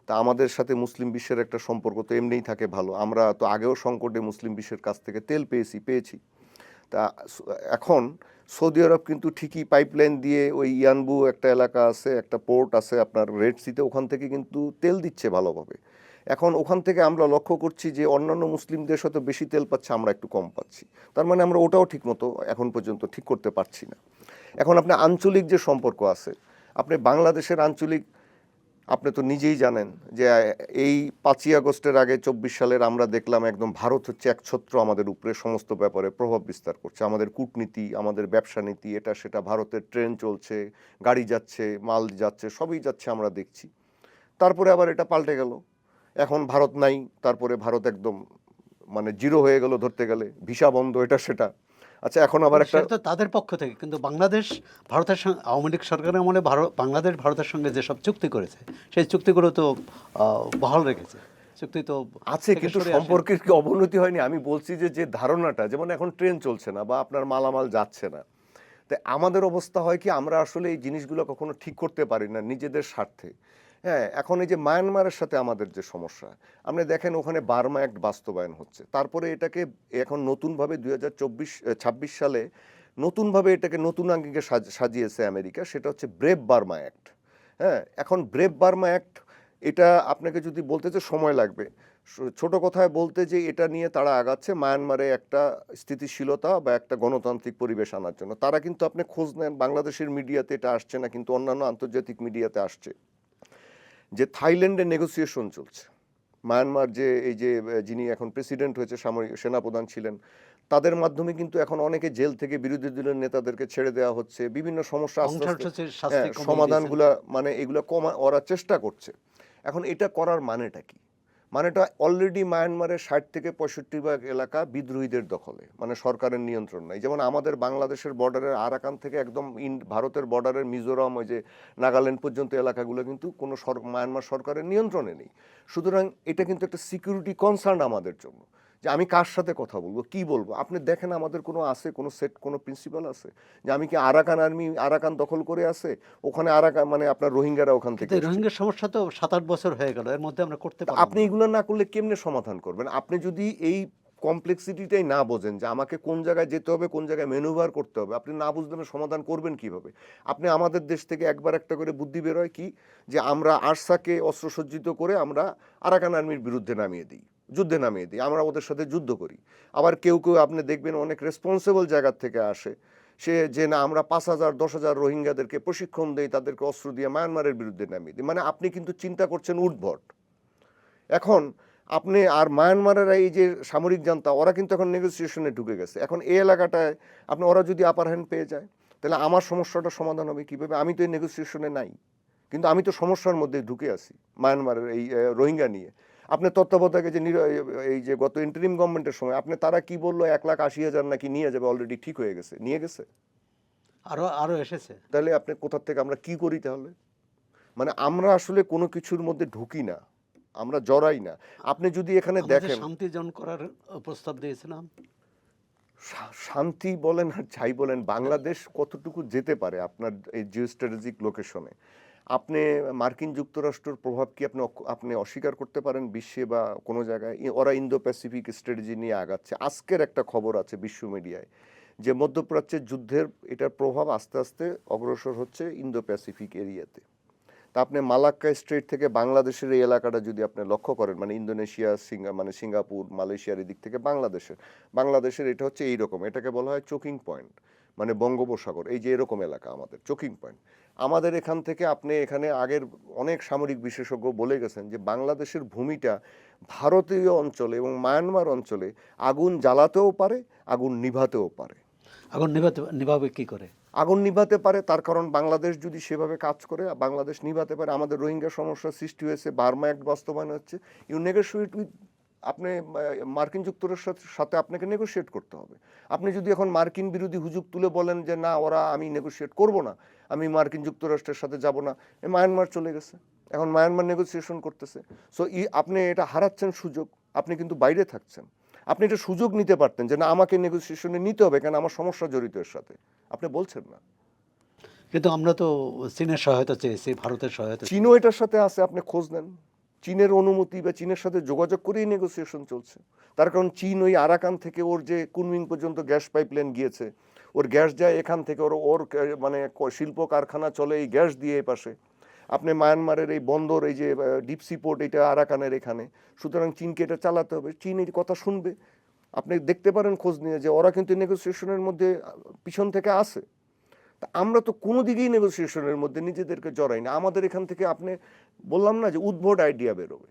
তা আমাদের সাথে মুসলিম বিশ্বের একটা সম্পর্ক তো এমনিই থাকে ভালো। আমরা তো আগেও সংকটে মুসলিম বিশ্বের কাছ থেকে তেল পেয়েছি। তা এখন সৌদি আরব কিন্তু ঠিকই পাইপলাইন দিয়ে ওই ইয়ানবু একটা এলাকা আছে, একটা পোর্ট আছে আপনার রেড সিতে, ওখান থেকে কিন্তু তেল দিচ্ছে ভালোভাবে। এখন ওখান থেকে আমরা লক্ষ্য করছি যে অন্যান্য মুসলিম দেশ হয়তো বেশি তেল পাচ্ছে, আমরা একটু কম পাচ্ছি। তার মানে আমরা ওটাও ঠিক মতো এখন পর্যন্ত ঠিক করতে পারছি না। এখন আপনি আঞ্চলিক যে সম্পর্ক আছে, আপনি বাংলাদেশের আঞ্চলিক, আপনি তো নিজেই জানেন যে এই 5ই আগস্টের আগে 24 সালের আমরা দেখলাম একদম ভারত হচ্ছে একছত্র আমাদের উপরে সমস্ত ব্যাপারে প্রভাব বিস্তার করছে। আমাদের কূটনীতি, আমাদের ব্যবসা নীতি, এটা সেটা, ভারতের ট্রেন চলছে, গাড়ি যাচ্ছে, মাল যাচ্ছে, সবই যাচ্ছে, আমরা দেখছি। তারপরে আবার এটা পাল্টে গেল, এখন ভারত নাই, তারপরে ভারত একদম মানে জিরো হয়ে গেল ধরতে গেলে, ভিসা বন্ধ, এটা সেটা। আচ্ছা, এখন আবার একটা, সেটা তো তাদের পক্ষ থেকে, কিন্তু বাংলাদেশ ভারতের সঙ্গে, আওয়ামী লীগ সরকারের আমলে বাংলাদেশ ভারতের সঙ্গে যেসব চুক্তি করেছে সেই চুক্তিগুলো তো বহাল রেখেছে। চুক্তি তো আছে, কিন্তু সম্পর্কের কি অবনতি হয়নি? আমি বলছি যে যে ধারণাটা, যেমন এখন ট্রেন চলছে না বা আপনার মালামাল যাচ্ছে না, তাই আমাদের অবস্থা হয় কি, আমরা আসলে এই জিনিসগুলো কখনো ঠিক করতে পারি না নিজেদের স্বার্থে। হ্যাঁ, এখন এই যে মায়ানমারের সাথে আমাদের যে সমস্যা, আপনি দেখেন ওখানে বার্মা অ্যাক্ট বাস্তবায়ন হচ্ছে, তারপরে এটাকে এখন নতুনভাবে 2026 সালে নতুনভাবে এটাকে নতুন আঙ্গিকে সাজিয়েছে আমেরিকা, সেটা হচ্ছে ব্রেভ বার্মা অ্যাক্ট। হ্যাঁ, এখন ব্রেভ বার্মা অ্যাক্ট, এটা আপনাকে যদি বলতে যে সময় লাগবে, ছোট কথায় বলতে যে এটা নিয়ে তারা আগাচ্ছে মায়ানমারে একটা স্থিতিশীলতা বা একটা গণতান্ত্রিক পরিবেশ আনার জন্য। তারা কিন্তু আপনি খোঁজ নেন, বাংলাদেশের মিডিয়াতে এটা আসছে না, কিন্তু অন্যান্য আন্তর্জাতিক মিডিয়াতে আসছে যে থাইল্যান্ডে নেগোসিয়েশন চলছে। মায়ানমার যে এই যে যিনি এখন প্রেসিডেন্ট হয়েছে, সামরিক সেনাপ্রধান ছিলেন, তাদের মাধ্যমে কিন্তু এখন অনেকে জেল থেকে বিরোধী দলের নেতাদেরকে ছেড়ে দেওয়া হচ্ছে, বিভিন্ন সমস্যা আস্তে আস্তে সমাধানগুলা, মানে এগুলো ওরা চেষ্টা করছে। এখন এটা করার মানেটা কি? মানেটা অলরেডি মায়ানমারের 60 থেকে 65% এলাকা বিদ্রোহীদের দখলে, মানে সরকারের নিয়ন্ত্রণ নাই। যেমন আমাদের বাংলাদেশের বর্ডারের আরাকান থেকে একদম ভারতের বর্ডারের মিজোরাম, ওই যে নাগাল্যান্ড পর্যন্ত এলাকাগুলো কিন্তু কোনো মায়ানমার সরকারের নিয়ন্ত্রণে নেই। সুতরাং এটা কিন্তু একটা সিকিউরিটি কনসার্ন আমাদের জন্য, যে আমি কার সাথে কথা বলবো, কি বলবো। আপনি দেখেন আমাদের কোনো আছে, কোনো সেট, কোনো প্রিন্সিপাল আছে যে আমি কি আরাকান দখল করে আছে, ওখানে আরাকান মানে আপনার রোহিঙ্গারা ওখান থেকে এসেছে। রোহিঙ্গার সমস্যা তো 7-8 বছর হয়ে গেল, এর মধ্যে আমরা করতে পারব আপনি এগুলো না করলে কেমনে সমাধান করবেন? আপনি যদি এই কমপ্লেক্সিটিটাই না বোঝেন যে আমাকে কোন জায়গায় যেতে হবে, কোন জায়গায় ম্যানুভার করতে হবে, আপনি না বুঝলে সমাধান করবেন কিভাবে? আপনি আমাদের দেশ থেকে একবার একটা করে বুদ্ধি বের হয় কি, যে আমরা আরসাকে অস্ত্রসজ্জিত করে আমরা আরাকান আর্মির বিরুদ্ধে যুদ্ধে নামিয়ে দিই, আমরা ওদের সাথে যুদ্ধ করি। আবার কেউ আপনি দেখবেন অনেক রেসপন্সিবল জায়গার থেকে আসে, সে যে না আমরা 5,000 10,000 রোহিঙ্গাদেরকে প্রশিক্ষণ দেই, তাদেরকে অস্ত্র দিয়ে মায়ানমারের বিরুদ্ধে নামিয়ে দিই। মানে আপনি কিন্তু চিন্তা করছেন উদ্ভট। এখন আপনি আর মায়ানমারের এই যে সামরিক জান্তা, ওরা কিন্তু এখন নেগোসিয়েশনে ঢুকে গেছে। এখন এই এলাকাটায় আপনি, ওরা যদি আপার হ্যান্ড পেয়ে যায়, তাহলে আমার সমস্যাটা সমাধান হবে কীভাবে? আমি তো এই নেগোসিয়েশনে নাই, কিন্তু আমি তো সমস্যার মধ্যে ঢুকে আছি মায়ানমারের এই রোহিঙ্গা নিয়ে। আপনি তত্ত্বাবধায়কে যে এই যে গত ইন্টারিম গভর্নমেন্টের সময় আপনি তারা কি বললো, 1,80,000 নাকি নিয়ে যাবে, অলরেডি ঠিক হয়ে গেছে, নিয়ে গেছে, আরো এসেছে। তাহলে আপনি কোথার থেকে আমরা কি করি তাহলে? মানে আমরা আসলে কোনো কিছুর মধ্যে ঢুকি না, আমরা জড়াই না। আপনি যদি এখানে দেখেন, শান্তি জন করার প্রস্তাব দিয়েছিলাম, শান্তি বলেন আর যাই বলেন, বাংলাদেশ কতটুকু যেতে পারে আপনার এই জিও স্ট্র্যাটেজিক লোকেশনে? আপনি মার্কিন যুক্তরাষ্ট্রের প্রভাব কি আপনি অস্বীকার করতে পারেন বিশ্বে বা কোনো জায়গায়? ওরা ইন্দো প্যাসিফিক স্ট্র্যাটেজি নিয়ে আগাচ্ছে। আজকের একটা খবর আছে বিশ্ব মিডিয়ায় যে মধ্যপ্রাচ্যের যুদ্ধের এটার প্রভাব আস্তে আস্তে অগ্রসর হচ্ছে ইন্দো প্যাসিফিক এরিয়াতে। তা আপনি মালাক্কা স্ট্রেট থেকে বাংলাদেশের এই এলাকাটা যদি আপনি লক্ষ্য করেন, মানে ইন্দোনেশিয়া, সিঙ্গাপুর, মালয়েশিয়ার এদিক থেকে বাংলাদেশের এটা হচ্ছে এইরকম, এটাকে বলা হয় চোকিং পয়েন্ট, মানে বঙ্গোপসাগর, এই যে এরকম এলাকা আমাদের চোকিং পয়েন্ট। আমাদের এখান থেকে আপনি এখানে আগের অনেক সামরিক বিশেষজ্ঞ বলে গেছেন যে বাংলাদেশের ভূমিটা ভারতীয় অঞ্চলে এবং মায়ানমার অঞ্চলে আগুন জ্বালাতেও পারে, আগুন নিভাতেও পারে। আগুন নিভাবে কি করে? আগুন নিভাতে পারে, তার কারণ বাংলাদেশ যদি সেভাবে কাজ করে বাংলাদেশ নিভাতে পারে। আমাদের রোহিঙ্গা সমস্যা সৃষ্টি হয়েছে, বার্মা অ্যাক্ট বাস্তবায়ন হচ্ছে, ইউ নেগোশিয়েট উইথ, আপনি মার্কিন যুক্তরাষ্ট্রের সাথে আপনাকে নেগোশিয়েট করতে হবে। আপনি যদি এখন মার্কিন বিরোধী হুজুগ তুলে বলেন যে না ওরা আমি নেগোশিয়েট করব না, আমি মার্কিন যুক্তরাষ্ট্রের সাথে যাব না, মায়ানমার চলে গেছে, এখন মায়ানমার নেগোসিয়েশন করতেছে। সো আপনি এটা হারাচ্ছেন সুযোগ, আপনি কিন্তু বাইরে থাকছেন। আপনি এটা সুযোগ নিতে পারতেন যে না আমাকে নেগোসিয়েশনে নিতে হবে, কেন আমার সমস্যা জড়িত এর সাথে, আপনি বলছেন না। কিন্তু আমরা তো চীনের সহায়তা চেয়েছি, ভারতের সহায়তা চেয়েছি। চীনও এটার সাথে আছে, আপনি খোঁজ নেন, চীনের অনুমতি বা চীনের সাথে যোগাযোগ করেই নেগোসিয়েশন চলছে। তার কারণ চীন ওই আরাকান থেকে ওর যে কুনমিং পর্যন্ত গ্যাস পাইপলাইন গিয়েছে, ওর গ্যাস যায় এখান থেকে, ওর মানে শিল্প কারখানা চলে এই গ্যাস দিয়ে এই পাশে। আপনি মায়ানমারের এই বন্দর, এই যে ডিপসি পোর্ট, এটা আরাকানের এখানে, সুতরাং চীনকে এটা চালাতে হবে, চীন এই কথা শুনবে। আপনি দেখতে পারেন খোঁজ নিয়ে যে ওরা কিন্তু নেগোসিয়েশনের মধ্যে পিছন থেকে আসে। তা আমরা তো কোনো দিকেই নেগোসিয়েশনের মধ্যে নিজেদেরকে জড়াই না। আমাদের এখান থেকে আপনি বললাম না যে উদ্ভট আইডিয়া বেরোবে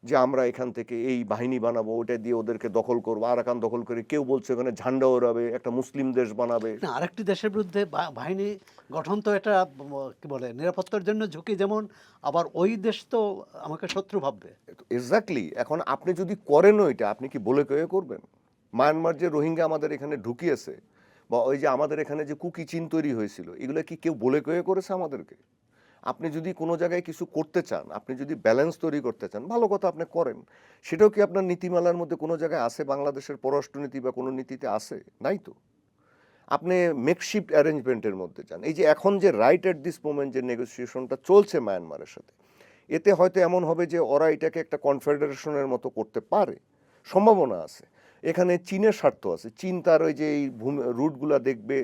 যে আমরা এখান থেকে এই বাহিনী বানাবো, ওটা দিয়ে ওদেরকে দখল করবো, আরাকান দখল করে, কেউ বলছে ওখানে ঝান্ডা ওড়াবে, একটা মুসলিম দেশ বানাবে। না, আরেকটি দেশের বিরুদ্ধে বাহিনী গঠন তো এটা কি বলে নিরাপত্তার জন্য ঝুঁকি, যেমন আবার ওই দেশ তো আমাকে শত্রু ভাববে। এক্স্যাক্টলি। এখন আপনি যদি করেনও এটা, আপনি কি বলে কয়ে করবেন? মায়ানমার যে রোহিঙ্গা আমাদের এখানে ঢুকিয়েছে, বা ওই যে আমাদের এখানে যে কুকি চিন তৈরি হয়েছিল, এগুলো কি কেউ বলে কয়ে করেছে আমাদেরকে? আপনি যদি কোনো জায়গায় কিছু করতে চান, আপনি যদি ব্যালেন্স তৈরি করতে চান, ভালো কথা, আপনি করেন। সেটাও কি আপনার নীতিমালার মধ্যে কোনো জায়গায় আছে? বাংলাদেশের পররাষ্ট্রনীতি বা কোনো নীতিতে আছে? নাই তো। আপনি মেকশিফট অ্যারেঞ্জমেন্টের মধ্যে যান। এই যে এখন যে রাইট অ্যাট দিস মোমেন্ট যে নেগোসিয়েশনটা চলছে মায়ানমারের সাথে, এতে হয়তো এমন হবে যে ওরা এটাকে একটা কনফেডারেশনের মতো করতে পারে, সম্ভাবনা আছে। এখানে চীনের স্বার্থ আছে, চীন তার ওই যে এই রুটগুলা দেখবে।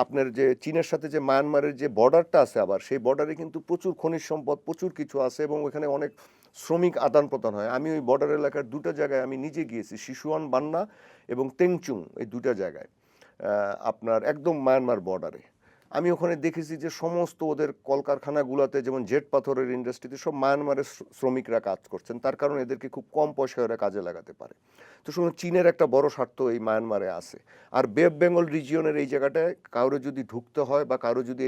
আপনার যে চীনের সাথে যে মায়ানমারের যে বর্ডারটা আছে, আবার সেই বর্ডারে কিন্তু প্রচুর খনিজ সম্পদ, প্রচুর কিছু আছে, এবং ওখানে অনেক শ্রমিক আদান প্রদান হয়। আমি ওই বর্ডার এলাকার দুটো জায়গায় আমি নিজে গিয়েছি, সিসুয়ান বান্না এবং তেংচুং, এই দুটো জায়গায় আপনার একদম মায়ানমার বর্ডারে। আমি ওখানে দেখেছি যে সমস্ত ওদের কলকারখানাগুলোতে, যেমন জেট পাথরের ইন্ডাস্ট্রিতে, সব মায়ানমারের শ্রমিকরা কাজ করছেন, তার কারণ এদেরকে খুব কম পয়সায় ওরা কাজে লাগাতে পারে। তো শুনুন, চীনের একটা বড় স্বার্থ এই মায়ানমারে আছে। আর বে অফ বেঙ্গল রিজিয়নের এই জায়গাটায় কারো যদি ঢুকতে হয় বা কারো যদি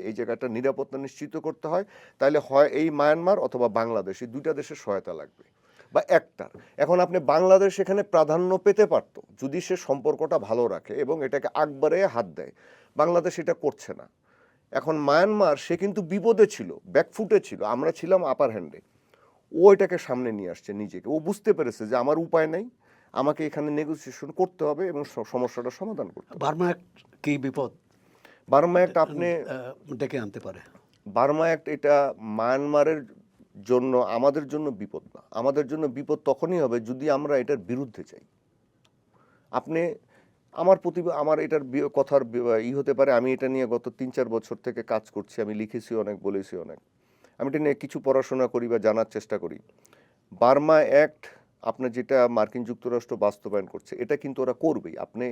এই জায়গাটা নিরাপত্তা নিশ্চিত করতে হয়, তাহলে হয় এই মায়ানমার অথবা বাংলাদেশ, এই দুইটা দেশের সহায়তা লাগবে, বা একটার। এখন আপনি বাংলাদেশ এখানে প্রাধান্য পেতে পারত যদি সে সম্পর্কটা ভালো রাখে এবং এটাকে আকবারে হাত দেয়। বাংলাদেশ এটা করছে না। এখন মায়ানমার, সে কিন্তু বিপদে ছিল, ব্যাকফুটে ছিল, আমরা ছিলাম আপার হ্যান্ডে। ও এটাকে সামনে নিয়ে আসছে নিজেকে, ও বুঝতে পেরেছে যে আমার উপায় নেই, আমাকে এখানে নেগোসিয়েশন করতে হবে এবং সমস্যাটা সমাধান করতে হবে। বার্মা অ্যাক্ট কি বিপদ বার্মা অ্যাক্ট আপনি ডেকে আনতে পারে? বার্মা অ্যাক্ট এটা মায়ানমারের জন্য, আমাদের জন্য বিপদ না। আমাদের জন্য বিপদ তখনই হবে যদি আমরা এটার বিরুদ্ধে যাই। আপনি আমার এটার কথার হতে পারে, আমি এটা নিয়ে গত 3-4 বছর থেকে কাজ করছি, আমি লিখেছি অনেক, বলেছি অনেক, আমি এটা নিয়ে কিছু পড়াশোনা করি বা জানার চেষ্টা করি। বার্মা অ্যাক্ট আপনার যেটা মার্কিন যুক্তরাষ্ট্র বাস্তবায়ন করছে, এটা কিন্তু ওরা করবেই, আপনি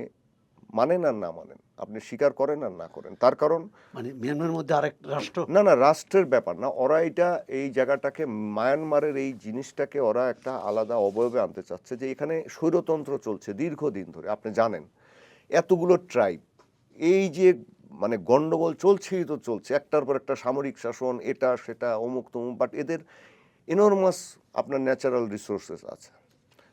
মানেন আর না মানেন, আপনি স্বীকার করেন আর না করেন। তার কারণ মানে মিয়ানমারের মধ্যে আরেক রাষ্ট্র? না না, রাষ্ট্রের ব্যাপার না, ওরা এটা এই জায়গাটাকে, মায়ানমারের এই জিনিসটাকে ওরা একটা আলাদা অবয়বে আনতে চাচ্ছে, যে এখানে স্বৈরতন্ত্র চলছে দীর্ঘদিন ধরে, আপনি জানেন, এতগুলো ট্রাইব, এই যে মানে গন্ডগোল চলছেই তো চলছে, একটার পর একটা সামরিক শাসন, এটা সেটা অমুক তমুক, বাট এদের এনর্মাস আপনার ন্যাচারাল রিসোর্সেস আছে,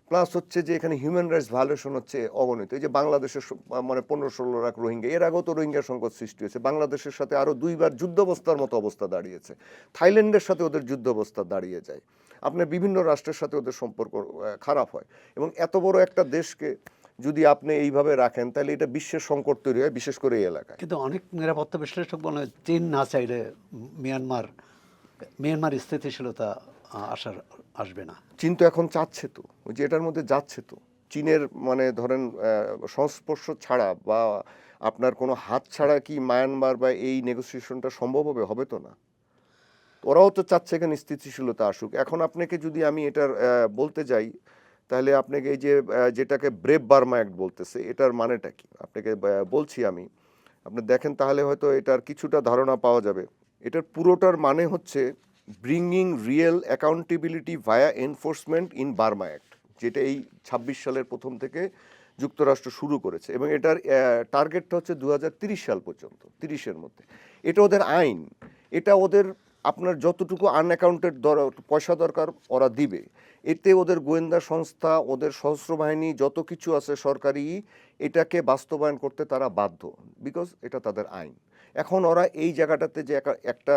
প্লাস হচ্ছে যে এখানে হিউম্যান রাইটস ভায়োলেশন হচ্ছে অগণিত। এই যে বাংলাদেশের মানে 15-16 লাখ রোহিঙ্গা, এর আগেও তো রোহিঙ্গা সংকট সৃষ্টি হয়েছে, বাংলাদেশের সাথে আরও 2বার যুদ্ধাবস্থার মতো অবস্থা দাঁড়িয়েছে, থাইল্যান্ডের সাথে ওদের যুদ্ধাবস্থা দাঁড়িয়ে যায়, আপনার বিভিন্ন রাষ্ট্রের সাথে ওদের সম্পর্ক খারাপ হয়, এবং এত বড় একটা দেশকে যদি আপনি এইভাবে রাখেন তাহলে এটা বিশ্বের সংকট তৈরি হয়, বিশেষ করে এই এলাকায়। কিন্তু অনেক নিরাপত্তা বিশ্লেষক বলে চীন না চাইলে মিয়ানমার স্থিতিশীলতা আসবে না। চীন তো এখন চাচ্ছে তো, ওই যে এটার মধ্যে যাচ্ছে তো। চীনের মানে ধরেন সংস্পর্শ ছাড়া বা আপনার কোনো হাত ছাড়া কি মায়ানমার বা এই নেগোসিয়েশনটা সম্ভব হবে? হবে তো না। ওরাও তো চাচ্ছে এখানে স্থিতিশীলতা আসুক। এখন আপনাকে যদি আমি এটার বলতে যাই, তাহলে আপনাকে এই যে যেটাকে ব্রেভ বার্মা অ্যাক্ট বলতেছে, এটার মানেটা কি আপনাকে বলছি আমি। আপনি দেখেন তাহলে হয়তো এটার কিছুটা ধারণা পাওয়া যাবে। এটার পুরোটার মানে হচ্ছে bringing real accountability via enforcement in Burma act, যেটা এই ২৬ সালের প্রথম থেকে যুক্তরাষ্ট্র শুরু করেছে, এবং এটার টার্গেটটা হচ্ছে ২০৩০ সাল পর্যন্ত, ৩০-এর মধ্যে। এটা ওদের আইন, এটা ওদের আপনার যতটুকু আনঅ্যাকাউন্টেড পয়সা দরকার ওরা দিবে। এতে ওদের গোয়েন্দা সংস্থা, ওদের সশস্ত্র বাহিনী যত কিছু আছে সরকারি, এটাকে বাস্তবায়ন করতে তারা বাধ্য, বিকজ এটা তাদের আইন। এখন ওরা এই জায়গাটাতে যে একটা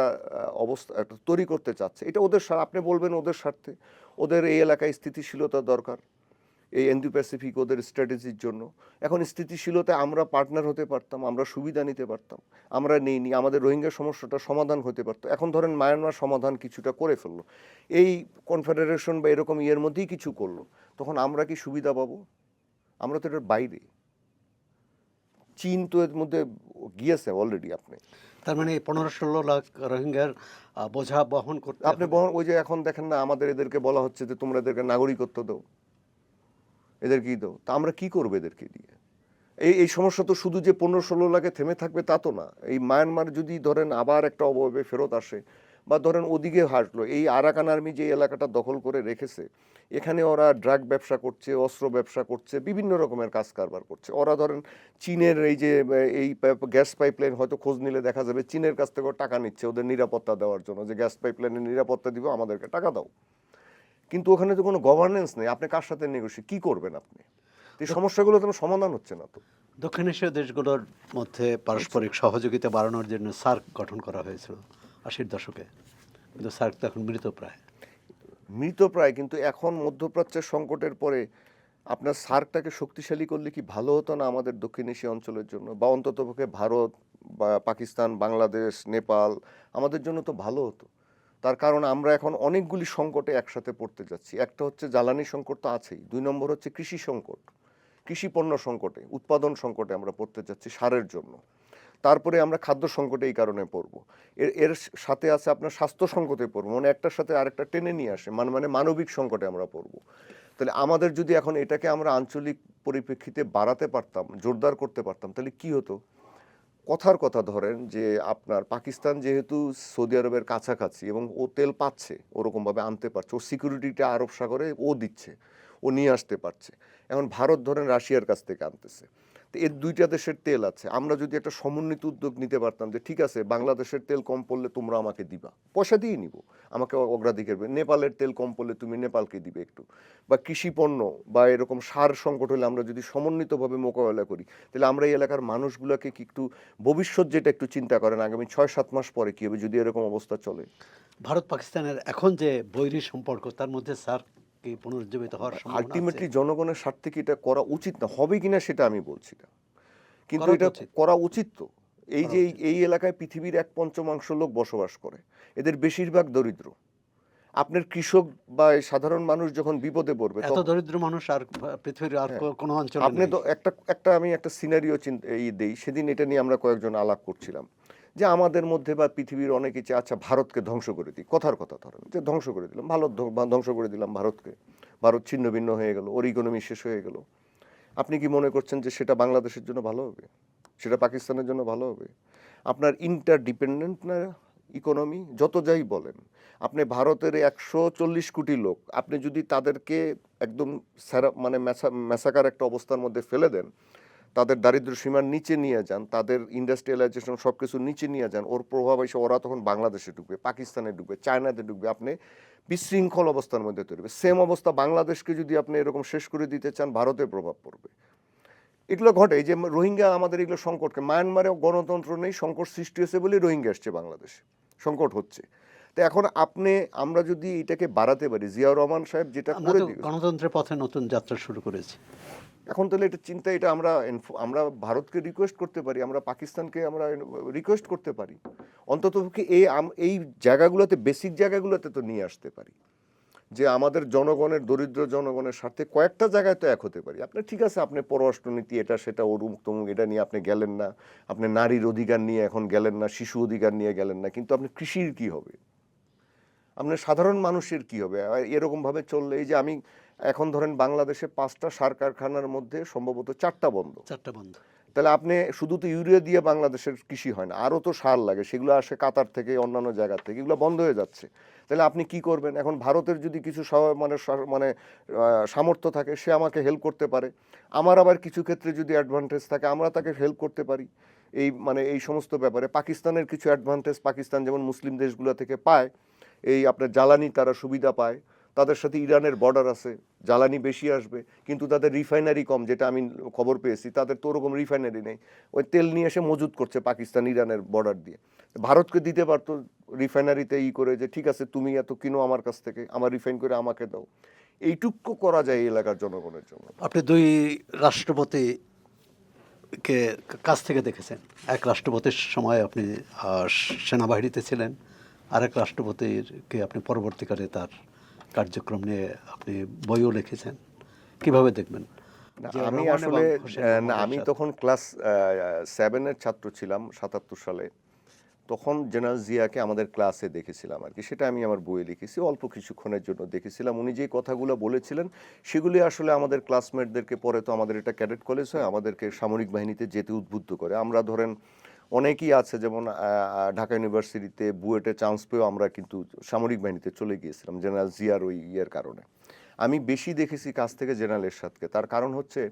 অবস্থা একটা তৈরি করতে চাচ্ছে, এটা ওদের আপনি বলবেন ওদের স্বার্থে, ওদের এই এলাকায় স্থিতিশীলতা দরকার, এই ইন্দো প্যাসিফিক ওদের স্ট্র্যাটেজির জন্য। এখন স্থিতিশীলতায় আমরা পার্টনার হতে পারতাম, আমরা সুবিধা নিতে পারতাম, আমরা নিইনি, আমাদের রোহিঙ্গা সমস্যাটা সমাধান হতে পারতো। এখন ধরেন মায়ানমার সমাধান কিছুটা করে ফেললো, এই কনফেডারেশন বা এরকম ইয়ের মধ্যেই কিছু করলো, তখন আমরা কি সুবিধা পাবো? আমরা তো এটার বাইরে। চীন তো এর মধ্যে গিয়েছে অলরেডি। আপনি তার মানে ১৫-১৬ লাখ রোহিঙ্গার বোঝা বহন করতে আপনি ওই যে এখন দেখেন না, আমাদের এদেরকে বলা হচ্ছে যে তোমরা এদেরকে নাগরিকত্ব দাও, এদেরকেই দাও। তা আমরা কি করবো এদেরকে দিয়ে? এই সমস্যা তো শুধু যে ১৫-১৬ লাখে থেমে থাকবে তা তো না। এই মায়ানমার যদি ধরেন আবার একটা অবয়বে ফেরত আসে, বা ধরেন ওদিকে হাঁটলো, এই আরাকান আর্মি যে এলাকাটা দখল করে রেখেছে, এখানে ওরা ড্রাগ ব্যবসা করছে, অস্ত্র ব্যবসা করছে, বিভিন্ন রকমের কাজ কারবার করছে। ওরা ধরেন চীনের এই যে এই গ্যাস পাইপলাইন, হয়তো খোঁজ নিলে দেখা যাবে চীনের কাছ থেকেও টাকা নিচ্ছে ওদের নিরাপত্তা দেওয়ার জন্য, যে গ্যাস পাইপলাইনের নিরাপত্তা দিব, আমাদেরকে টাকা দাও। কিন্তু ওখানে তো কোনো গভর্নেন্স নেই, আপনি কার সাথে নেগোশিয়েট কি করবেন আপনি? এই সমস্যাগুলো তো সমাধান হচ্ছে না তো। দক্ষিণ এশীয় দেশগুলোর মধ্যে পারস্পরিক সহযোগিতা বাড়ানোর জন্য সার্ক গঠন করা হয়েছিল ৮০-র দশকে, কিন্তু সার্ক তো এখন মৃতপ্রায়। মৃতপ্রায়, কিন্তু এখন মধ্যপ্রাচ্যের সংকটের পরে আপনার সার্কটাকে শক্তিশালী করলে কি ভালো হতো না আমাদের দক্ষিণ এশিয়া অঞ্চলের জন্য? বা অন্ততপক্ষে ভারত বা পাকিস্তান, বাংলাদেশ, নেপাল, আমাদের জন্য তো ভালো হতো। তার কারণ আমরা এখন অনেকগুলি সংকটে একসাথে পড়তে যাচ্ছি। একটা হচ্ছে জ্বালানি সংকট তো আছেই, ২ নম্বর হচ্ছে কৃষি সংকট, কৃষি পণ্য সংকটে, উৎপাদন সংকটে আমরা পড়তে যাচ্ছি সারের জন্য। তারপরে আমরা খাদ্য সংকটে এই কারণে পড়ব। এর সাথে আছে আপনার স্বাস্থ্য সংকটে পড়বো, মানে একটার সাথে আরেকটা টেনে নিয়ে আসে, মানে মানবিক সংকটে আমরা পড়ব। তাহলে আমাদের যদি এখন এটাকে আমরা আঞ্চলিক পরিপ্রেক্ষিতে বাড়াতে পারতাম, জোরদার করতে পারতাম, তাহলে কি হতো? কথার কথা ধরেন যে আপনার পাকিস্তান যেহেতু সৌদি আরবের কাছাকাছি এবং ও তেল পাচ্ছে, ওরকমভাবে আনতে পারছে, ও সিকিউরিটিটা আরব সাগরে ও দিচ্ছে, ও নিয়ে আসতে পারছে। এখন ভারত ধরেন রাশিয়ার কাছ থেকে আনতেছে, তো এর দুইটা দেশের তেল আছে। আমরা যদি একটা সমন্বিত উদ্যোগ নিতে পারতাম যে ঠিক আছে, বাংলাদেশের তেল কম পড়লে তোমরা আমাকে দিবা, পয়সা দিয়ে নিব, আমাকে অগ্রাধিকার দেবে। নেপালের তেল কম পড়লে তুমি নেপালকে দিবে একটু। বা কৃষি পণ্য বা এরকম সার সংকট হলে আমরা যদি সমন্বিতভাবে মোকাবেলা করি, তাহলে আমরা এই এলাকার মানুষগুলোকে কি একটু ভবিষ্যৎ যেটা একটু চিন্তা করেন, আগামী ৬-৭ মাস পরে কী হবে যদি এরকম অবস্থা চলে। ভারত পাকিস্তানের এখন যে বৈরী সম্পর্ক, তার মধ্যে সার্ক কি পুনরুজ্জীবিত হওয়ার সম্ভাবনা আছে? আলটিমেটলি জনগণের স্বার্থে কি এটা করা উচিত না, হবে কিনা সেটা আমি বলছি না, কিন্তু করা এটা উচিত। করা উচিত তো। এই করা যে উচিত। এই এলাকায় পৃথিবীর ১/৫ লোক বসবাস করে, এদের বেশিরভাগ দরিদ্র। আপনার কৃষক বা এই সাধারণ মানুষ যখন বিপদে পড়বে, এত দরিদ্র মানুষ আর পৃথিবীর আর কোনো অঞ্চলে আপনি নেই। তো আমি একটা সিনারিও দেই, সেদিন এটা নিয়ে আমরা কয়েকজন আলাপ করছিলাম, যে আমাদের মধ্যে বা পৃথিবীর অনেকে চায় আচ্ছা ভারতকে ধ্বংস করে দিই, কথার কথা ধরেন যে ধ্বংস করে দিলাম, ধ্বংস করে দিলাম ভারতকে, ভারত ছিন্ন ভিন্ন হয়ে গেল, ওর ইকোনমি শেষ হয়ে গেল। আপনি কি মনে করছেন যে সেটা বাংলাদেশের জন্য ভালো হবে? সেটা পাকিস্তানের জন্য ভালো হবে? আপনার ইন্টারডিপেন্ডেন্ট না ইকোনমি, যত যাই বলেন। আপনি ভারতের ১৪০ কোটি লোক, আপনি যদি তাদেরকে একদম ম্যাসাকার একটা অবস্থার মধ্যে ফেলে দেন, তাদের দারিদ্র সীমার নিচে নিয়ে যান, তাদের ইন্ডাস্ট্রিয়ালাইজেশন সব কিছু নিচে নিয়ে যান, ওর প্রভাব এসে ওরা তখন বাংলাদেশে ঢুকবে, পাকিস্তানে ঢুকবে, চায়নাতে ঢুকবে, আপনি বিশৃঙ্খল অবস্থার মধ্যে তৈরি হবে। সেম অবস্থা বাংলাদেশকে যদি আপনি এরকম শেষ করে দিতে চান, ভারতের প্রভাব পড়বে। এগুলো ঘটে, এই যে রোহিঙ্গা, আমাদের এগুলো সংকটকে, মায়ানমারেও গণতন্ত্র নেই, সংকট সৃষ্টি হয়েছে বলে রোহিঙ্গা আসছে বাংলাদেশে, সংকট হচ্ছে। তো এখন আমরা যদি এটাকে বাড়াতে পারি, জিয়াউর রহমান সাহেব যেটা আমরা করে তো দিয়েছে, গণতন্ত্রের পথে নতুন যাত্রা শুরু করেছি। এখন তাহলে এটা চিন্তা, এটা আমরা আমরা ভারতকে রিকোয়েস্ট করতে পারি, আমরা পাকিস্তানকে আমরা রিকোয়েস্ট করতে পারি, অন্ততপক্ষে এই জায়গাগুলোতে, বেসিক জায়গাগুলোতে তো নিয়ে আসতে পারি, যে আমাদের জনগণের, দরিদ্র জনগণের স্বার্থে কয়েকটা জায়গায় তো এক হতে পারি। আপনি ঠিক আছে, আপনি পররাষ্ট্রনীতি এটা সেটা অরুক তমুক এটা নিয়ে আপনি গেলেন না, আপনি নারীর অধিকার নিয়ে এখন গেলেন না, শিশু অধিকার নিয়ে গেলেন না, কিন্তু আপনি কৃষির কি হবে, আপনার সাধারণ মানুষের কি হবে? এরকম ভাবে চললে, এই যে আমি এখন ধরেন বাংলাদেশে 5টা সার কারখানার মধ্যে সম্ভবত 4টা বন্ধ, 4টা বন্ধ। তাহলে আপনি শুধু তো ইউরিয়া দিয়ে বাংলাদেশের কৃষি হয় না, আরও তো সার লাগে, সেগুলো আসে কাতার থেকে, অন্যান্য জায়গা থেকে, এগুলো বন্ধ হয়ে যাচ্ছে। তাহলে আপনি কি করবেন? এখন ভারতের যদি কিছু মানে সামর্থ্য থাকে, সে আমাকে হেল্প করতে পারে, আমার আবার কিছু ক্ষেত্রে যদি অ্যাডভান্টেজ থাকে, আমরা তাকে হেল্প করতে পারি এই সমস্ত ব্যাপারে। পাকিস্তানের কিছু অ্যাডভান্টেজ পাকিস্তান যেমন মুসলিম দেশগুলো থেকে পায়, এই আপনার জ্বালানি তারা সুবিধা পায়, তাদের সাথে ইরানের বর্ডার আছে, জ্বালানি বেশি আসবে, কিন্তু তাদের রিফাইনারি কম, যেটা আমি খবর পেয়েছি, তাদের তো ওরকম রিফাইনারি নেই, ওই তেল নিয়ে এসে মজুত করছে পাকিস্তান ইরানের বর্ডার দিয়ে। ভারতকে দিতে পারতো রিফাইনারিতে করে, যে ঠিক আছে তুমি এত কিনো আমার কাছ থেকে, আমার রিফাইন করে আমাকে দাও। এইটুকু করা যায় এই এলাকার জনগণের জন্য। আপনি 2 রাষ্ট্রপতিকে কাছ থেকে দেখেছেন। এক রাষ্ট্রপতির সময় আপনি সেনাবাহিনীতে ছিলেন, আরেক রাষ্ট্রপতিকে আপনি পরবর্তীকালে তার কার্যক্রম নিয়ে আপনি বইও লিখেছেন। কিভাবে দেখবেন? না, জিয়াউর আমি রহমান আসলে এবং হোসেন মোহাম্মদ আমি এরশাদ। তখন ক্লাস 7-এর ছাত্র ছিলাম 77 সালে। তখন জেনারেল জিয়াকে আমাদের ক্লাসে দেখেছিলাম আর কি, সেটা আমি আমার বইয়ে লিখেছি, অল্প কিছুক্ষণের জন্য দেখেছিলাম। উনি যে কথাগুলো বলেছিলেন সেগুলি আসলে আমাদের ক্লাসমেটদেরকে, পরে তো আমাদের এটা ক্যাডেট কলেজ হয়, আমাদেরকে সামরিক বাহিনীতে যেতে উদ্বুদ্ধ করে। আমরা ধরেন অনেকেই আছে, যেমন ঢাকা ইউনিভার্সিটিতে বুয়েটে চান্স পেয়েও আমরা কিন্তু সামরিক বাহিনীতে চলে গিয়েছিলাম জেনারেল জিয়ার ওই ইয়ের কারণে। আমি বেশি দেখেছি কাছ থেকে জেনারেল এরশাদকে। তার কারণ হচ্ছে,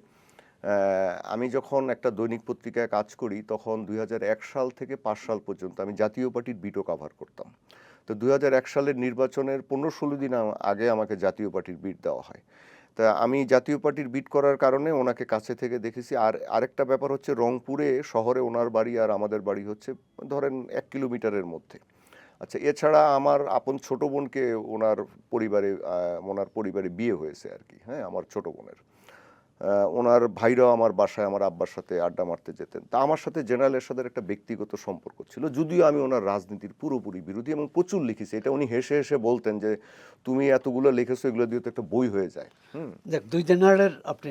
আমি যখন একটা দৈনিক পত্রিকায় কাজ করি, তখন 2001 সাল থেকে 5 সাল পর্যন্ত আমি জাতীয় পার্টির বিটও কাভার করতাম। তো 2001 সালের নির্বাচনের 15-16 দিন আগে আমাকে জাতীয় পার্টির বিট দেওয়া হয়। তা আমি জাতীয় পার্টির বিট করার কারণে ওনাকে কাছে থেকে দেখেছি। আর আরেকটা ব্যাপার হচ্ছে, রংপুরে শহরে ওনার বাড়ি আর আমাদের বাড়ি হচ্ছে ধরেন 1 কিলোমিটারের মধ্যে। আচ্ছা, এছাড়া আমার আপন ছোট বোনকে ওনার পরিবারে বিয়ে হয়েছে আর কি, হ্যাঁ, আমার ছোট বোনের। ওনার ভাইরাও আমার বাসায় আমার আব্বার সাথে আড্ডা মারতে যেতেন। তা আমার সাথে জেনারেল এরশাদের একটা ব্যক্তিগত সম্পর্ক ছিল, যদিও আমি ওনার রাজনীতির পুরোপুরি বিরোধী, এবং প্রচুর লিখেছি। এটা উনি হেসে হেসে বলতেন যে তুমি এতগুলো লিখেছো, এগুলো দিয়ে তো একটা বই হয়ে যায়। দেখ, 2 জেনারেলের আপনি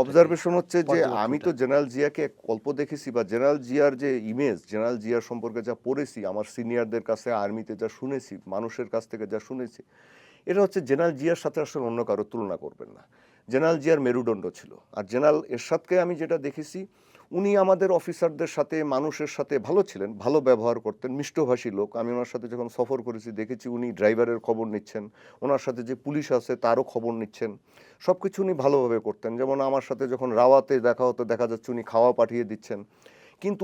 অবজারভেশন হচ্ছে যে আমি তো জেনারেল জিয়াকে অল্প দেখেছি, বা জেনারেল জিয়ার যে ইমেজ, জেনারেল জিয়ার সম্পর্কে যা পড়েছি, আমার সিনিয়রদের কাছে, আর্মিতে যা শুনেছি, মানুষের কাছ থেকে যা শুনেছি, এটা হচ্ছে জেনারেল জিয়ার সাথে আসলে অন্য কারো তুলনা করবেন না। জেনারেল জিয়ার মেরুদণ্ড ছিল। আর জেনারেল এরশাদকে আমি যেটা দেখেছি, উনি আমাদের অফিসারদের সাথে, মানুষের সাথে ভালো ছিলেন, ভালো ব্যবহার করতেন, মিষ্টভাষী লোক। আমি ওনার সাথে যখন সফর করেছি দেখেছি উনি ড্রাইভারের খবর নিচ্ছেন, ওনার সাথে যে পুলিশ আছে তারও খবর নিচ্ছেন, সব কিছু উনি ভালোভাবে করতেন। যেমন আমার সাথে যখন রাওয়াতে দেখা হতো, দেখা যাচ্ছে উনি খাওয়া পাঠিয়ে দিচ্ছেন। কিন্তু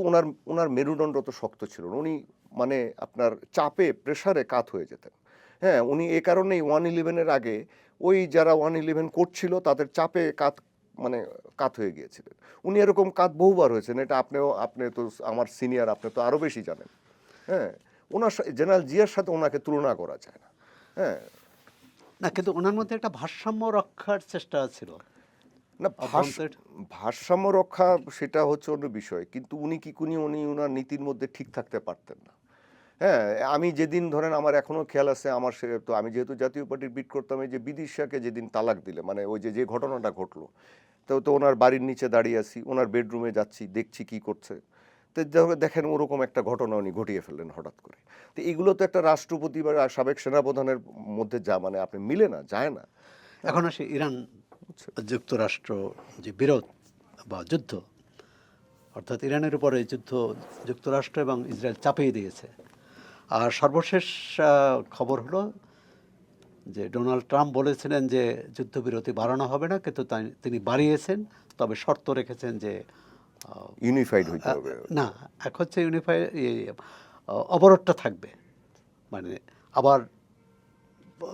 ওনার মেরুদণ্ড তো শক্ত ছিল না। উনি মানে আপনার চাপে, প্রেসারে কাত হয়ে যেতেন। হ্যাঁ, উনি এ কারণেই 111-এর আগে ওই যারা 111 করছিল তাদের চাপে কাত হয়ে গিয়েছিলেন। উনি এরকম কাত বহুবার হয়েছেন, এটা আপনি তো আমার সিনিয়র, আপনি তো আরও বেশি জানেন। হ্যাঁ, জেনারেল জিয়ার সাথে ওনাকে তুলনা করা যায় না। হ্যাঁ, না, কিন্তু ওনার মধ্যে একটা ভারসাম্য রক্ষার চেষ্টা ছিল। না, অভ্যন্তর ভারসাম্য রক্ষা সেটা হচ্ছে অন্য বিষয়, কিন্তু উনি ওনার নীতির মধ্যে ঠিক থাকতে পারতেন না। হ্যাঁ, আমি যেদিন ধরেন, আমার এখনো খেয়াল আছে, তো আমি যেহেতু জাতীয় পার্টির বিট করতাম, এই যে বিদিশাকে যেদিন তালাক দিলে, মানে ওই যে ঘটনাটা ঘটলো, তো ওনার বাড়ির নিচে দাঁড়িয়ে আছি, ওনার বেডরুমে যাচ্ছি, দেখছি কি করছে। তো দেখেন ওরকম একটা ঘটনা উনি ঘটিয়ে ফেললেন হঠাৎ করে। তো এগুলো তো একটা রাষ্ট্রপতি বা সাবেক সেনাপ্রধানের মধ্যে আপনি মিলে না, যায় না। এখন আসে ইরান যুক্তরাষ্ট্র যে বিরোধ বা যুদ্ধ, অর্থাৎ ইরানের উপরে যুদ্ধ যুক্তরাষ্ট্র এবং ইসরায়েল চাপিয়ে দিয়েছে। আর সর্বশেষ খবর হলো যে ডোনাল্ড ট্রাম্প বলেছিলেন যে যুদ্ধবিরতি বাড়ানো হবে না, কিন্তু তিনি বাড়িয়েছেন, তবে শর্ত রেখেছেন যে ইউনিফাইড হইতে হবে। না, এক হচ্ছে অবরোধটা থাকবে, মানে আবার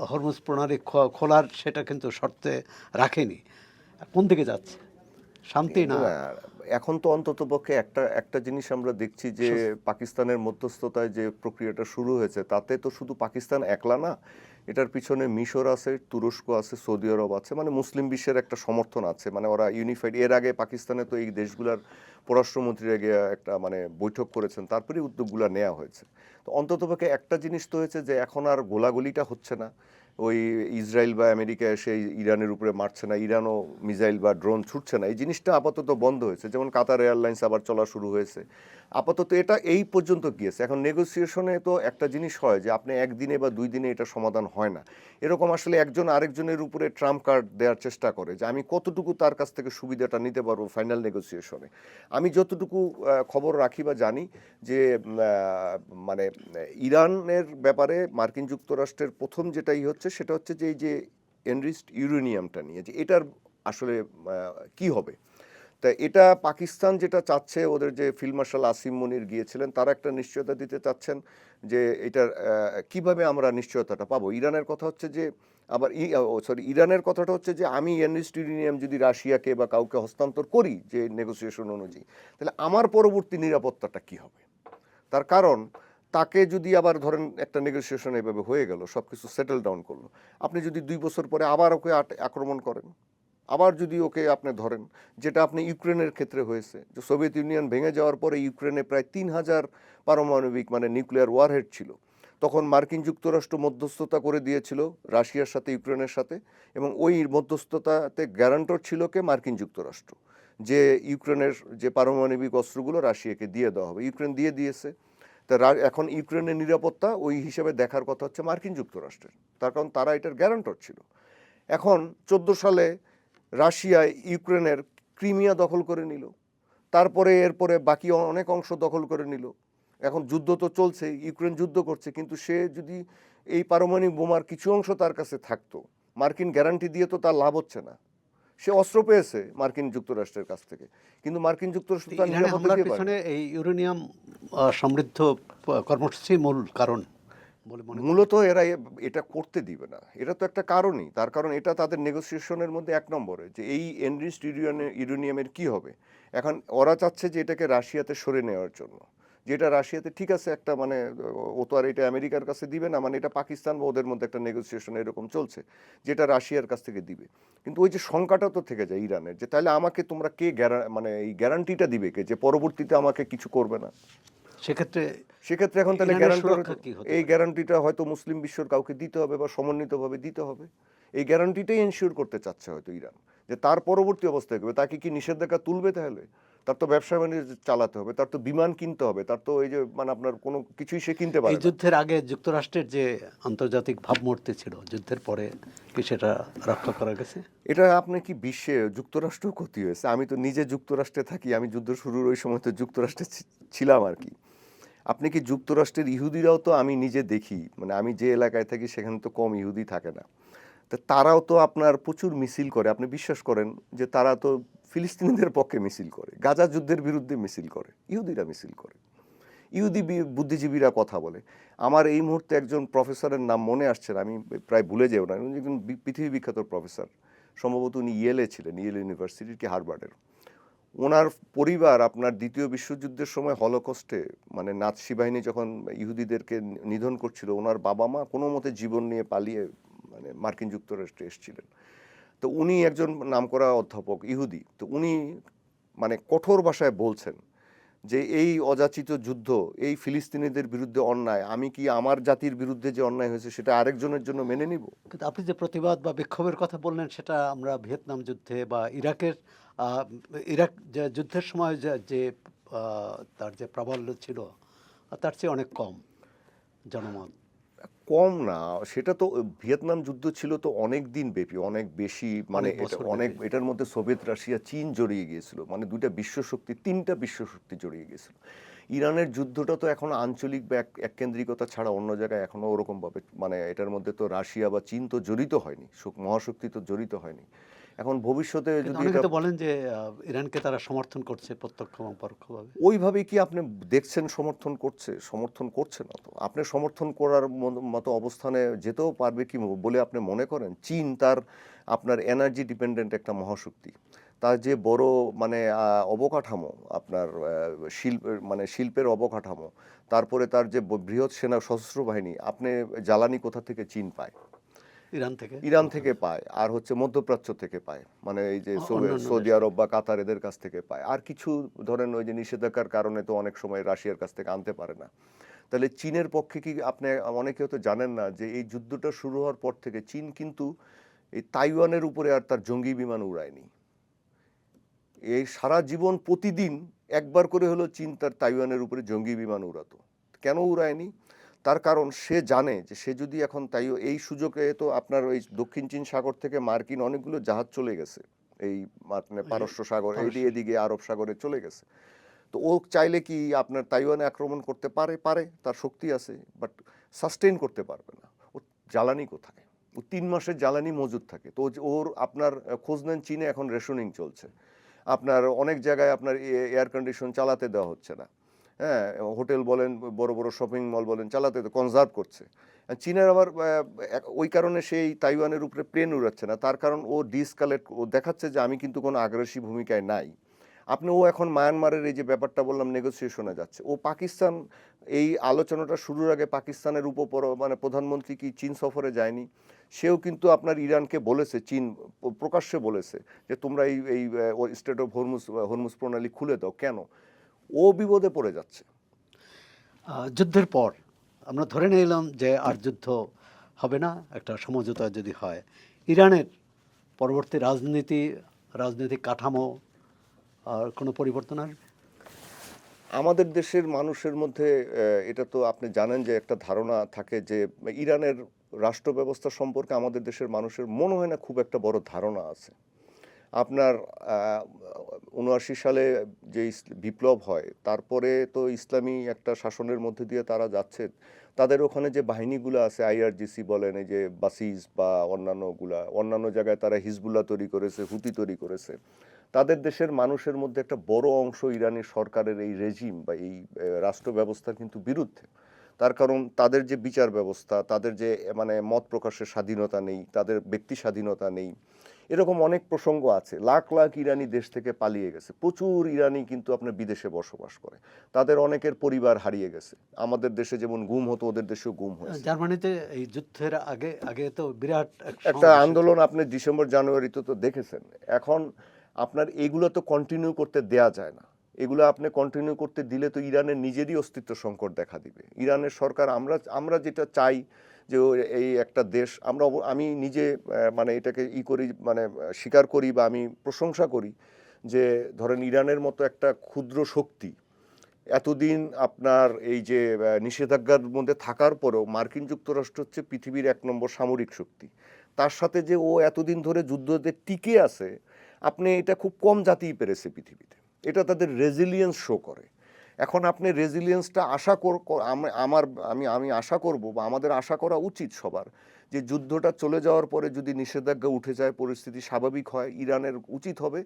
হরমুজ প্রণালী খোলার সেটা কিন্তু শর্তে রাখেনি। কোন দিকে যাচ্ছে? শান্তি না? এখন তো অন্তত পক্ষে একটা জিনিস আমরা দেখছি যে পাকিস্তানের মধ্যস্থতায় যে প্রক্রিয়াটা শুরু হয়েছে, তাতে তো শুধু পাকিস্তান একলা না, এটার পিছনে মিশর আছে, তুরস্ক আছে, সৌদি আরব আছে, মানে মুসলিম বিশ্বের একটা সমর্থন আছে, মানে ওরা ইউনিফাইড। এর আগে পাকিস্তানে তো এই দেশগুলোর পররাষ্ট্রমন্ত্রীরা গিয়ে একটা মানে বৈঠক করেছেন, তারপরে উদ্যোগগুলো নেওয়া হয়েছে। তো অন্ততপক্ষে একটা জিনিস তো হয়েছে যে এখন আর গোলাগুলিটা হচ্ছে না, ওই ইসরায়েল বা আমেরিকা এসে ইরানের উপরে মারছে না, ইরানও মিসাইল বা ড্রোন ছুটছে না, এই জিনিসটা আপাতত বন্ধ হয়েছে। যেমন কাতার এয়ারলাইন্স আবার চলা শুরু হয়েছে। আপাতত এটা এই পর্যন্ত গিয়েছে। এখন নেগোসিয়েশনে তো একটা জিনিস হয় যে আপনি একদিনে বা 2 দিনে এটা সমাধান হয় না। এরকম আসলে একজন আরেকজনের উপরে ট্রাম্প কার্ড দেওয়ার চেষ্টা করে যে আমি কতটুকু তার কাছ থেকে সুবিধাটা নিতে পারবো ফাইনাল নেগোসিয়েশনে। আমি যতটুকু খবর রাখি বা জানি যে মানে ইরানের ব্যাপারে মার্কিন যুক্তরাষ্ট্রের প্রথম যেটাই হচ্ছে সেটা হচ্ছে যে এই যে এনরিচড ইউরেনিয়ামটা নিয়ে, যে এটার আসলে কি হবে। তা এটা পাকিস্তান যেটা চাচ্ছে, ওদের যে ফিল্ড মার্শাল আসিম মনির গিয়েছিলেন, তারা একটা নিশ্চয়তা দিতে চাচ্ছেন যে এটার কিভাবে আমরা নিশ্চয়তাটা পাবো। ইরানের কথা হচ্ছে যে আবার ইরানের কথাটা হচ্ছে যে আমি এনরিচড ইউরেনিয়াম যদি রাশিয়াকে বা কাউকে হস্তান্তর করি যে নেগোসিয়েশন অনুযায়ী, তাহলে আমার পরবর্তী নিরাপত্তাটা কি হবে। তার কারণ তাকে যদি আবার ধরেন একটা নেগোসিয়েশন এভাবে হয়ে গেল, সব কিছু সেটেল ডাউন করলো, আপনি যদি 2 বছর পরে আবার ওকে আক্রমণ করেন, আবার যদি ওকে আপনি ধরেন, যেটা আপনি ইউক্রেনের ক্ষেত্রে হয়েছে, যে সোভিয়েত ইউনিয়ন ভেঙে যাওয়ার পরে ইউক্রেনে প্রায় 3000 পারমাণবিক মানে নিউক্লিয়ার ওয়ারহেড ছিল, তখন মার্কিন যুক্তরাষ্ট্র মধ্যস্থতা করে দিয়েছিল রাশিয়ার সাথে, ইউক্রেনের সাথে, এবং ওই মধ্যস্থতাতে গ্যারান্টর ছিল কে, মার্কিন যুক্তরাষ্ট্র, যে ইউক্রেনের যে পারমাণবিক অস্ত্রগুলো রাশিয়াকে দিয়ে দেওয়া হবে। ইউক্রেন দিয়ে দিয়েছে। তা এখন ইউক্রেনের নিরাপত্তা ওই হিসেবে দেখার কথা হচ্ছে মার্কিন যুক্তরাষ্ট্রের, তার কারণ তারা এটার গ্যারান্টর ছিল। এখন 14 সালে রাশিয়া ইউক্রেনের ক্রিমিয়া দখল করে নিল, তারপরে এরপরে বাকি অনেক অংশ দখল করে নিল। এখন যুদ্ধ তো চলছে, ইউক্রেন যুদ্ধ করছে, কিন্তু সে যদি এই পারমাণবিক বোমার কিছু অংশ তার কাছে থাকতো, মার্কিন গ্যারান্টি দিয়ে তো তার লাভ হচ্ছে না। সে অস্ত্র পেয়েছে মার্কিন যুক্তরাষ্ট্রের কাছ থেকে, কিন্তু মার্কিন যুক্তরাষ্ট্র তার ইরানে নিরাপত্তা হামলার দিয়ে পিছনে পারে। এই ইউরেনিয়াম সমৃদ্ধ কর্মসূচি মূল কারণ বলে মনে করেন? মূলত এরা এটা করতে দিবে না, এটা তো একটা কারণই। তার কারণ এটা তাদের নেগোসিয়েশনের মধ্যে 1 নম্বরে যে এই এনরিচড ইউরেনিয়ামের কি হবে। এখন ওরা চাচ্ছে যে এটাকে রাশিয়াতে সরে নেওয়ার জন্য, যেটা রাশিয়াতে ঠিক আছে একটা মানে ও তো আর এটা আমেরিকার কাছে দিবে না, মানে এটা পাকিস্তান বা ওদের মধ্যে একটা নেগোসিয়েশন এরকম চলছে, যেটা রাশিয়ার কাছ থেকে দিবে। কিন্তু ওই যে শঙ্কাটা তো থেকে যায় ইরানের, যে তাহলে আমাকে তোমরা কে মানে এই গ্যারান্টিটা দিবে কে, যে পরবর্তীতে আমাকে কিছু করবে না। সেক্ষেত্রে সেক্ষেত্রে এখন তাহলে ইরানের গ্যারান্টর, সুরক্ষা কি হতে এই পারে? গ্যারান্টিটা হয়তো মুসলিম বিশ্বর কাউকে দিতে হবে বা সমন্বিতভাবে দিতে হবে। এই গ্যারান্টিটাই এনশিওর করতে চাচ্ছে হয়তো ইরান, যে তার পরবর্তী অবস্থায় হবে তাকে কি নিষেধাজ্ঞা তুলবে, তাহলে তার তো ব্যবসা বাণিজ্য চালাতে হবে, তার তো বিমান কিনতে হবে, তার তো এই যে মানে আপনার কোনো কিছুই সে কিনতে এই পারে না। যুদ্ধের আগে যুক্তরাষ্ট্রের যে আন্তর্জাতিক ভাবমূর্তি ছিল, যুদ্ধের পরে কি সেটা রক্ষা করা গেছে? এটা আপনি কি বিশ্বে যুক্তরাষ্ট্র ক্ষতি হয়েছে। আমি তো নিজে যুক্তরাষ্ট্রে থাকি, আমি যুদ্ধ শুরুর ওই সময় তো যুক্তরাষ্ট্রে ছিলাম আর কি। আপনি কি যুক্তরাষ্ট্রের ইহুদিরাও তো আমি নিজে দেখি, মানে আমি যে এলাকায় থাকি সেখানে তো কম ইহুদি থাকে না। তো তারাও তো আপনার প্রচুর মিছিল করে। আপনি বিশ্বাস করেন যে তারা তো ফিলিস্তিনিদের পক্ষে মিছিল করে, গাজা যুদ্ধের বিরুদ্ধে মিছিল করে, ইহুদিরা মিছিল করে, ইহুদি বুদ্ধিজীবীরা কথা বলে। আমার এই মুহূর্তে একজন প্রফেসরের নাম মনে আসছে না, আমি প্রায় ভুলে যাই না, উনি একজন পৃথিবী বিখ্যাত প্রফেসর, সম্ভবত উনি ইয়েলে ছিলেন, ইয়েল ইউনিভার্সিটির কি হার্ভার্ডের। ওনার পরিবার আপনার দ্বিতীয় বিশ্বযুদ্ধের সময় হলোকস্টে মানে নাৎসি বাহিনী যখন ইহুদিদেরকে নিধন করছিল, ওনার বাবা মা কোনো মতে জীবন নিয়ে পালিয়ে মানে মার্কিন যুক্তরাষ্ট্রে এসেছিলেন। তো উনি একজন নামকরা অধ্যাপক ইহুদি, তো উনি মানে কঠোর ভাষায় বলছেন যে এই অযাচিত যুদ্ধ, এই ফিলিস্তিনিদের বিরুদ্ধে অন্যায়, আমি কি আমার জাতির বিরুদ্ধে যে অন্যায় হয়েছে সেটা আরেকজনের জন্য মেনে নিব। কিন্তু আপনি যে প্রতিবাদ বা বিক্ষোভের কথা বললেন, সেটা আমরা ভিয়েতনাম যুদ্ধে বা ইরাকের আহ, ইরাক যে যুদ্ধের সময় যে তার যে প্রাবল্য ছিল, তার চেয়ে অনেক কম জনমত। কম না, সেটা তো ভিয়েতনাম যুদ্ধ ছিল তো অনেক দিন ব্যাপী, অনেক বেশি, মানে অনেক এটা বছর অনেক, ব্যাপী। এটার মধ্যে সোভিয়েত রাশিয়া চীন জড়িয়ে গিয়েছিল, মানে দুইটা বিশ্বশক্তি, 3টা বিশ্বশক্তি জড়িয়ে গিয়েছিল। ইরানের যুদ্ধটা তো এখন আঞ্চলিক বা এককেন্দ্রিকতা ছাড়া অন্য জায়গায় এখনো ওরকম ভাবে, মানে এটার মধ্যে তো রাশিয়া বা চীন তো জড়িত হয়নি, মহাশক্তি তো জড়িত হয়নি। এখন ভবিষ্যতে কিন্তু যদি অনেকে এটা তো বলেন যে ইরানকে তারা সমর্থন করছে প্রত্যক্ষ এবং পরোক্ষভাবে। ওইভাবে কি আপনি দেখছেন সমর্থন করছে, সমর্থন করছে না তো। আপনি সমর্থন করার মতো অবস্থানে যেতেও পারবে কি বলে আপনি মনে করেন। চীন তার আপনার এনার্জি ডিপেন্ডেন্ট একটা মহাশক্তি, তার যে বড় মানে অবকাঠামো আপনার শিল্পের অবকাঠামো, তারপরে তার যে বৃহৎ সেনা সশস্ত্র বাহিনী, আপনি জ্বালানি কোথা থেকে চীন পায়? ইরান থেকে পায়, আর হচ্ছে মধ্যপ্রাচ্য থেকে পায়, মানে এই যে অন্যান্য সৌদি দেশ আরব বা কাতার এদের কাছ থেকে পায়, আর কিছু ধরেন ওই যে নিষেধাজ্ঞার কারণে তো অনেক সময় রাশিয়ার কাছ থেকে আনতে পারে না। তাহলে চীনের পক্ষে কি, আপনি অনেকে হয়তো জানেন না যে এই যুদ্ধটা শুরু হওয়ার পর থেকে চীন কিন্তু এই তাইওয়ানের উপরে আর তার জঙ্গি বিমান উড়ায়নি। এই সারা জীবন প্রতিদিন একবার করে হলো চীন তার তাইওয়ানের উপরে জঙ্গি বিমান উড়াতো। কেন উড়ায়নি? তার কারণ সে জানে যে সে যদি এখন এই সুযোগে, তো আপনার ওই দক্ষিণ চীন সাগর থেকে মার্কিন অনেকগুলো জাহাজ চলে গেছে, এই মানে পারস্য সাগর এদিকে আরব সাগরে চলে গেছে। তো ও চাইলে কি আপনার তাইওয়ানে আক্রমণ করতে পারে, তার শক্তি আছে, বাট সাস্টেইন করতে পারবে না। ও জ্বালানি কোথায়? ও 3 মাসের জ্বালানি মজুদ থাকে। তো ওর আপনার খোঁজ নেন চীনে এখন রেশনিং চলছে, আপনার অনেক জায়গায় আপনার এয়ার কন্ডিশন চালাতে দেওয়া হচ্ছে না, হ্যাঁ, হোটেল বলেন, বড় বড় শপিং মল বলেন, চালাতে কনজার্ভ করছে। চীনের আবার ওই কারণে সেই তাইওয়ানের উপরে প্লেন উড়াচ্ছে না, তার কারণ ও ডিসকালেক্ট, ও দেখাচ্ছে যে আমি কিন্তু কোনো আগ্রাসী ভূমিকায় নাই। ও এখন মায়ানমারের এই যে ব্যাপারটা বললাম নেগোসিয়েশনে যাচ্ছে, ও পাকিস্তান, এই আলোচনাটা শুরুর আগে পাকিস্তানের প্রধানমন্ত্রী কি চীন সফরে যায়নি? সেও কিন্তু আপনার ইরানকে বলেছে, চীন প্রকাশ্যে বলেছে যে তোমরা এই স্টেট অফ হরমুজ প্রণালী খুলে দাও। কেন? ও বিপদে পড়ে যাচ্ছে। যুদ্ধের পর আমরা ধরে নিলাম যে আর যুদ্ধ হবে না, একটা সমঝোতা যদি হয়, ইরানের পরবর্তী রাজনৈতিক কাঠামো আর কোনো পরিবর্তন আসবে? আমাদের দেশের মানুষের মধ্যে এটা তো আপনি জানেন যে একটা ধারণা থাকে যে ইরানের রাষ্ট্র ব্যবস্থা সম্পর্কে আমাদের দেশের মানুষের মনে হয় না খুব একটা বড় ধারণা আছে। আপনার ৭৯ সালে যে বিপ্লব হয়, তারপরে তো ইসলামী একটা শাসনের মধ্যে দিয়ে তারা যাচ্ছে। তাদের ওখানে যে বাহিনীগুলো আছে, আইআরজিসি বলেন, এই যে বাসিজ বা অন্যান্য জায়গায় তারা হিজবুল্লাহ তৈরি করেছে, হুতি তৈরি করেছে। তাদের দেশের মানুষের মধ্যে একটা বড় অংশ ইরানি সরকারের এই রেজিম বা এই রাষ্ট্র ব্যবস্থার কিন্তু বিরুদ্ধে। তার কারণ তাদের যে বিচার ব্যবস্থা, তাদের যে মানে মত প্রকাশের স্বাধীনতা নেই, তাদের ব্যক্তি স্বাধীনতা নেই, এরকম অনেক প্রসঙ্গ আছে। লাখ লাখ ইরানি দেশ থেকে পালিয়ে গেছে, প্রচুর ইরানি কিন্তু আপনার বিদেশে বসবাস করে, তাদের অনেকের পরিবার হারিয়ে গেছে। আমাদের দেশে যেমন গুম হতো, ওদের দেশেও গুম হয়েছে। জার্মানিতে এই যুদ্ধের আগে তো বিরাট একটা আন্দোলন আপনি ডিসেম্বর জানুয়ারিতে তো দেখেছেন। এখন আপনার এগুলো তো কন্টিনিউ করতে দেয়া যায় না। এগুলো আপনি কন্টিনিউ করতে দিলে তো ইরানের নিজেরই অস্তিত্ব সংকট দেখা দিবে। ইরানের সরকার, আমরা যেটা চাই যে এই একটা দেশ, আমি নিজে মানে এটাকে করি, মানে স্বীকার করি বা আমি প্রশংসা করি যে ধরেন ইরানের মতো একটা ক্ষুদ্র শক্তি এতদিন আপনার এই যে নিষেধাজ্ঞার মধ্যে থাকার পরেও, মার্কিন যুক্তরাষ্ট্র হচ্ছে পৃথিবীর 1 নম্বর সামরিক শক্তি, তার সাথে যে ও এতদিন ধরে যুদ্ধতে টিকে আছে, আপনি এটা খুব কম জাতিই পেরেছে পৃথিবীতে। এটা তাদের রেজিলিয়েন্স শো করে। এখন আপনি রেজিলিয়েন্সটা আমি আশা করব, বা আমাদের আশা করা উচিত সবার, যে যুদ্ধটা চলে যাওয়ার পরে যদি নিষেধাজ্ঞা উঠে যায়, পরিস্থিতি স্বাভাবিক হয়, ইরানের উচিত হবে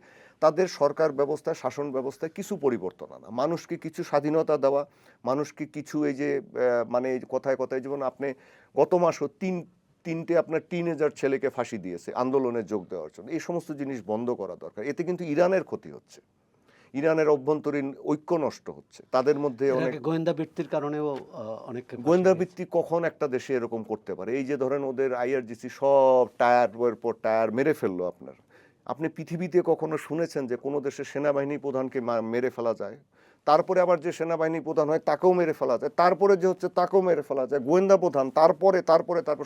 তাদের সরকার ব্যবস্থা, শাসন ব্যবস্থায় কিছু পরিবর্তন আনা, মানুষকে কিছু স্বাধীনতা দেওয়া, মানুষকে কিছু এই যে মানে কথায় কথায়, যেমন আপনি গত মাসও তিনটে আপনার টিনেজার ছেলেকে ফাঁসি দিয়েছে আন্দোলনে যোগ দেওয়ার জন্য। এই সমস্ত জিনিস বন্ধ করা দরকার। এতে কিন্তু ইরানের ক্ষতি হচ্ছে, ইরানের অভ্যন্তরীণ ঐক্য নষ্ট হচ্ছে, তাদের মধ্যে অনেক গোয়েন্দা বৃত্তির কারণেও অনেক গোয়েন্দা বৃত্তি কখন একটা দেশে এরকম করতে পারে? এই যে ধরেন ওদের আইআরজিসি সব টায়ার পর টায়ার মেরে ফেললো। আপনি পৃথিবীতে কখনো শুনেছেন যে কোনো দেশের সেনাবাহিনী প্রধানকে মেরে ফেলা যায়? তারপরে আবার যে সেনাবাহিনী প্রধান হয় তাকেও মেরে ফেলা যায়, তারপরে যে হচ্ছে তাকেও মেরে ফেলা যায়, গোয়েন্দা প্রধান, তারপরে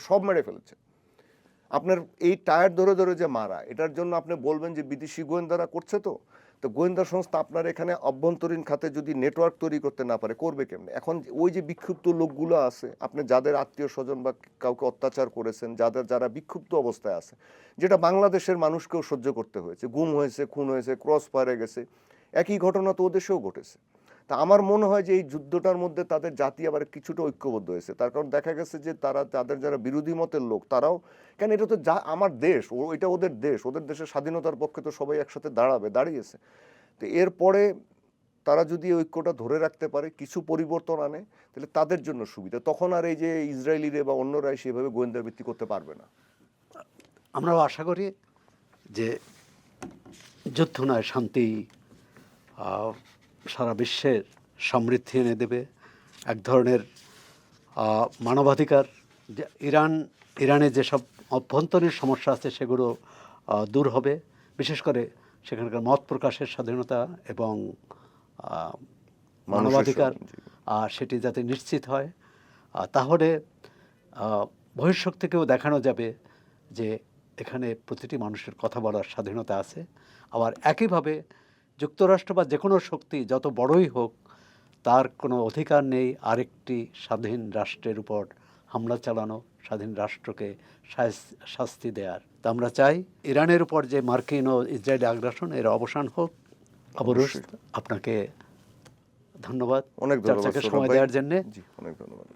সব মেরে ফেলেছে। আপনার এই টায়ার ধরে ধরে যে মারা, এটার জন্য আপনি বলবেন যে বিদেশি গোয়েন্দারা করছে। তো গোয়েন্দা সংস্থা আপনার এখানে অভ্যন্তরীণ খাতে যদি নেটওয়ার্ক তৈরি করতে না পারে, করবে কেমনে? এখন ওই যে বিক্ষুব্ধ লোকগুলো আছে, আপনি যাদের আত্মীয় স্বজন বা কাউকে অত্যাচার করেছেন, যারা বিক্ষুব্ধ অবস্থায় আছে, যেটা বাংলাদেশের মানুষকেও সহ্য করতে হয়েছে, গুম হয়েছে, খুন হয়েছে, ক্রস ফায়ারে গেছে, একই ঘটনা তো ওদেশেও ঘটেছে। তা আমার মনে হয় যে এই যুদ্ধটার মধ্যে তাদের জাতি আবার কিছুটা ঐক্যবদ্ধ হয়েছে। তার কারণ দেখা গেছে যে তাদের যারা বিরোধী মতের লোক, তারাও কেন, এটা তো আমার দেশ, এটা ওদের দেশ, ওদের দেশের স্বাধীনতার পক্ষে তো সবাই একসাথে দাঁড়িয়েছে। তো এরপরে তারা যদি ঐক্যটা ধরে রাখতে পারে, কিছু পরিবর্তন আনে, তাহলে তাদের জন্য সুবিধা। তখন আর এই যে ইসরায়েলিরা বা অন্যরাই সেভাবে গোয়েন্দা ভিত্তি করতে পারবে না। আমরাও আশা করি যে যুদ্ধ নয়, শান্তি সারা বিশ্বের সমৃদ্ধি এনে দেবে। এক ধরনের মানবাধিকার, যে ইরানে যেসব অভ্যন্তরীণ সমস্যা আছে সেগুলো দূর হবে, বিশেষ করে সেখানকার মত প্রকাশের স্বাধীনতা এবং মানবাধিকার সেটি যাতে নিশ্চিত হয়। তাহলে ভবিষ্যৎ থেকেও দেখানো যাবে যে এখানে প্রতিটি মানুষের কথা বলার স্বাধীনতা আছে। আবার একইভাবে যুক্তরাষ্ট্র বা যে কোনো শক্তি যত বড়ই হোক, তার কোনো অধিকার নেই আরেকটি স্বাধীন রাষ্ট্রের উপর হামলা চালানো, স্বাধীন রাষ্ট্রকে শাস্তি দেওয়ার। তা আমরা চাই ইরানের উপর যে মার্কিন ও ইসরায়েলি আগ্রাসন এর অবসান হোক। অবরুষ, আপনাকে ধন্যবাদ অনেক চর্চাকে সময় দেওয়ার জন্যে। অনেক ধন্যবাদ।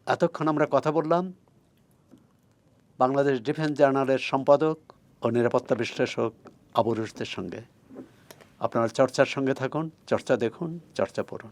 এতক্ষণ আমরা কথা বললাম বাংলাদেশ ডিফেন্স জার্নালের সম্পাদক ও নিরাপত্তা বিশ্লেষক আবু রুশদের সঙ্গে। আপনারা চর্চার সঙ্গে থাকুন, চর্চা দেখুন, চর্চা পড়ুন।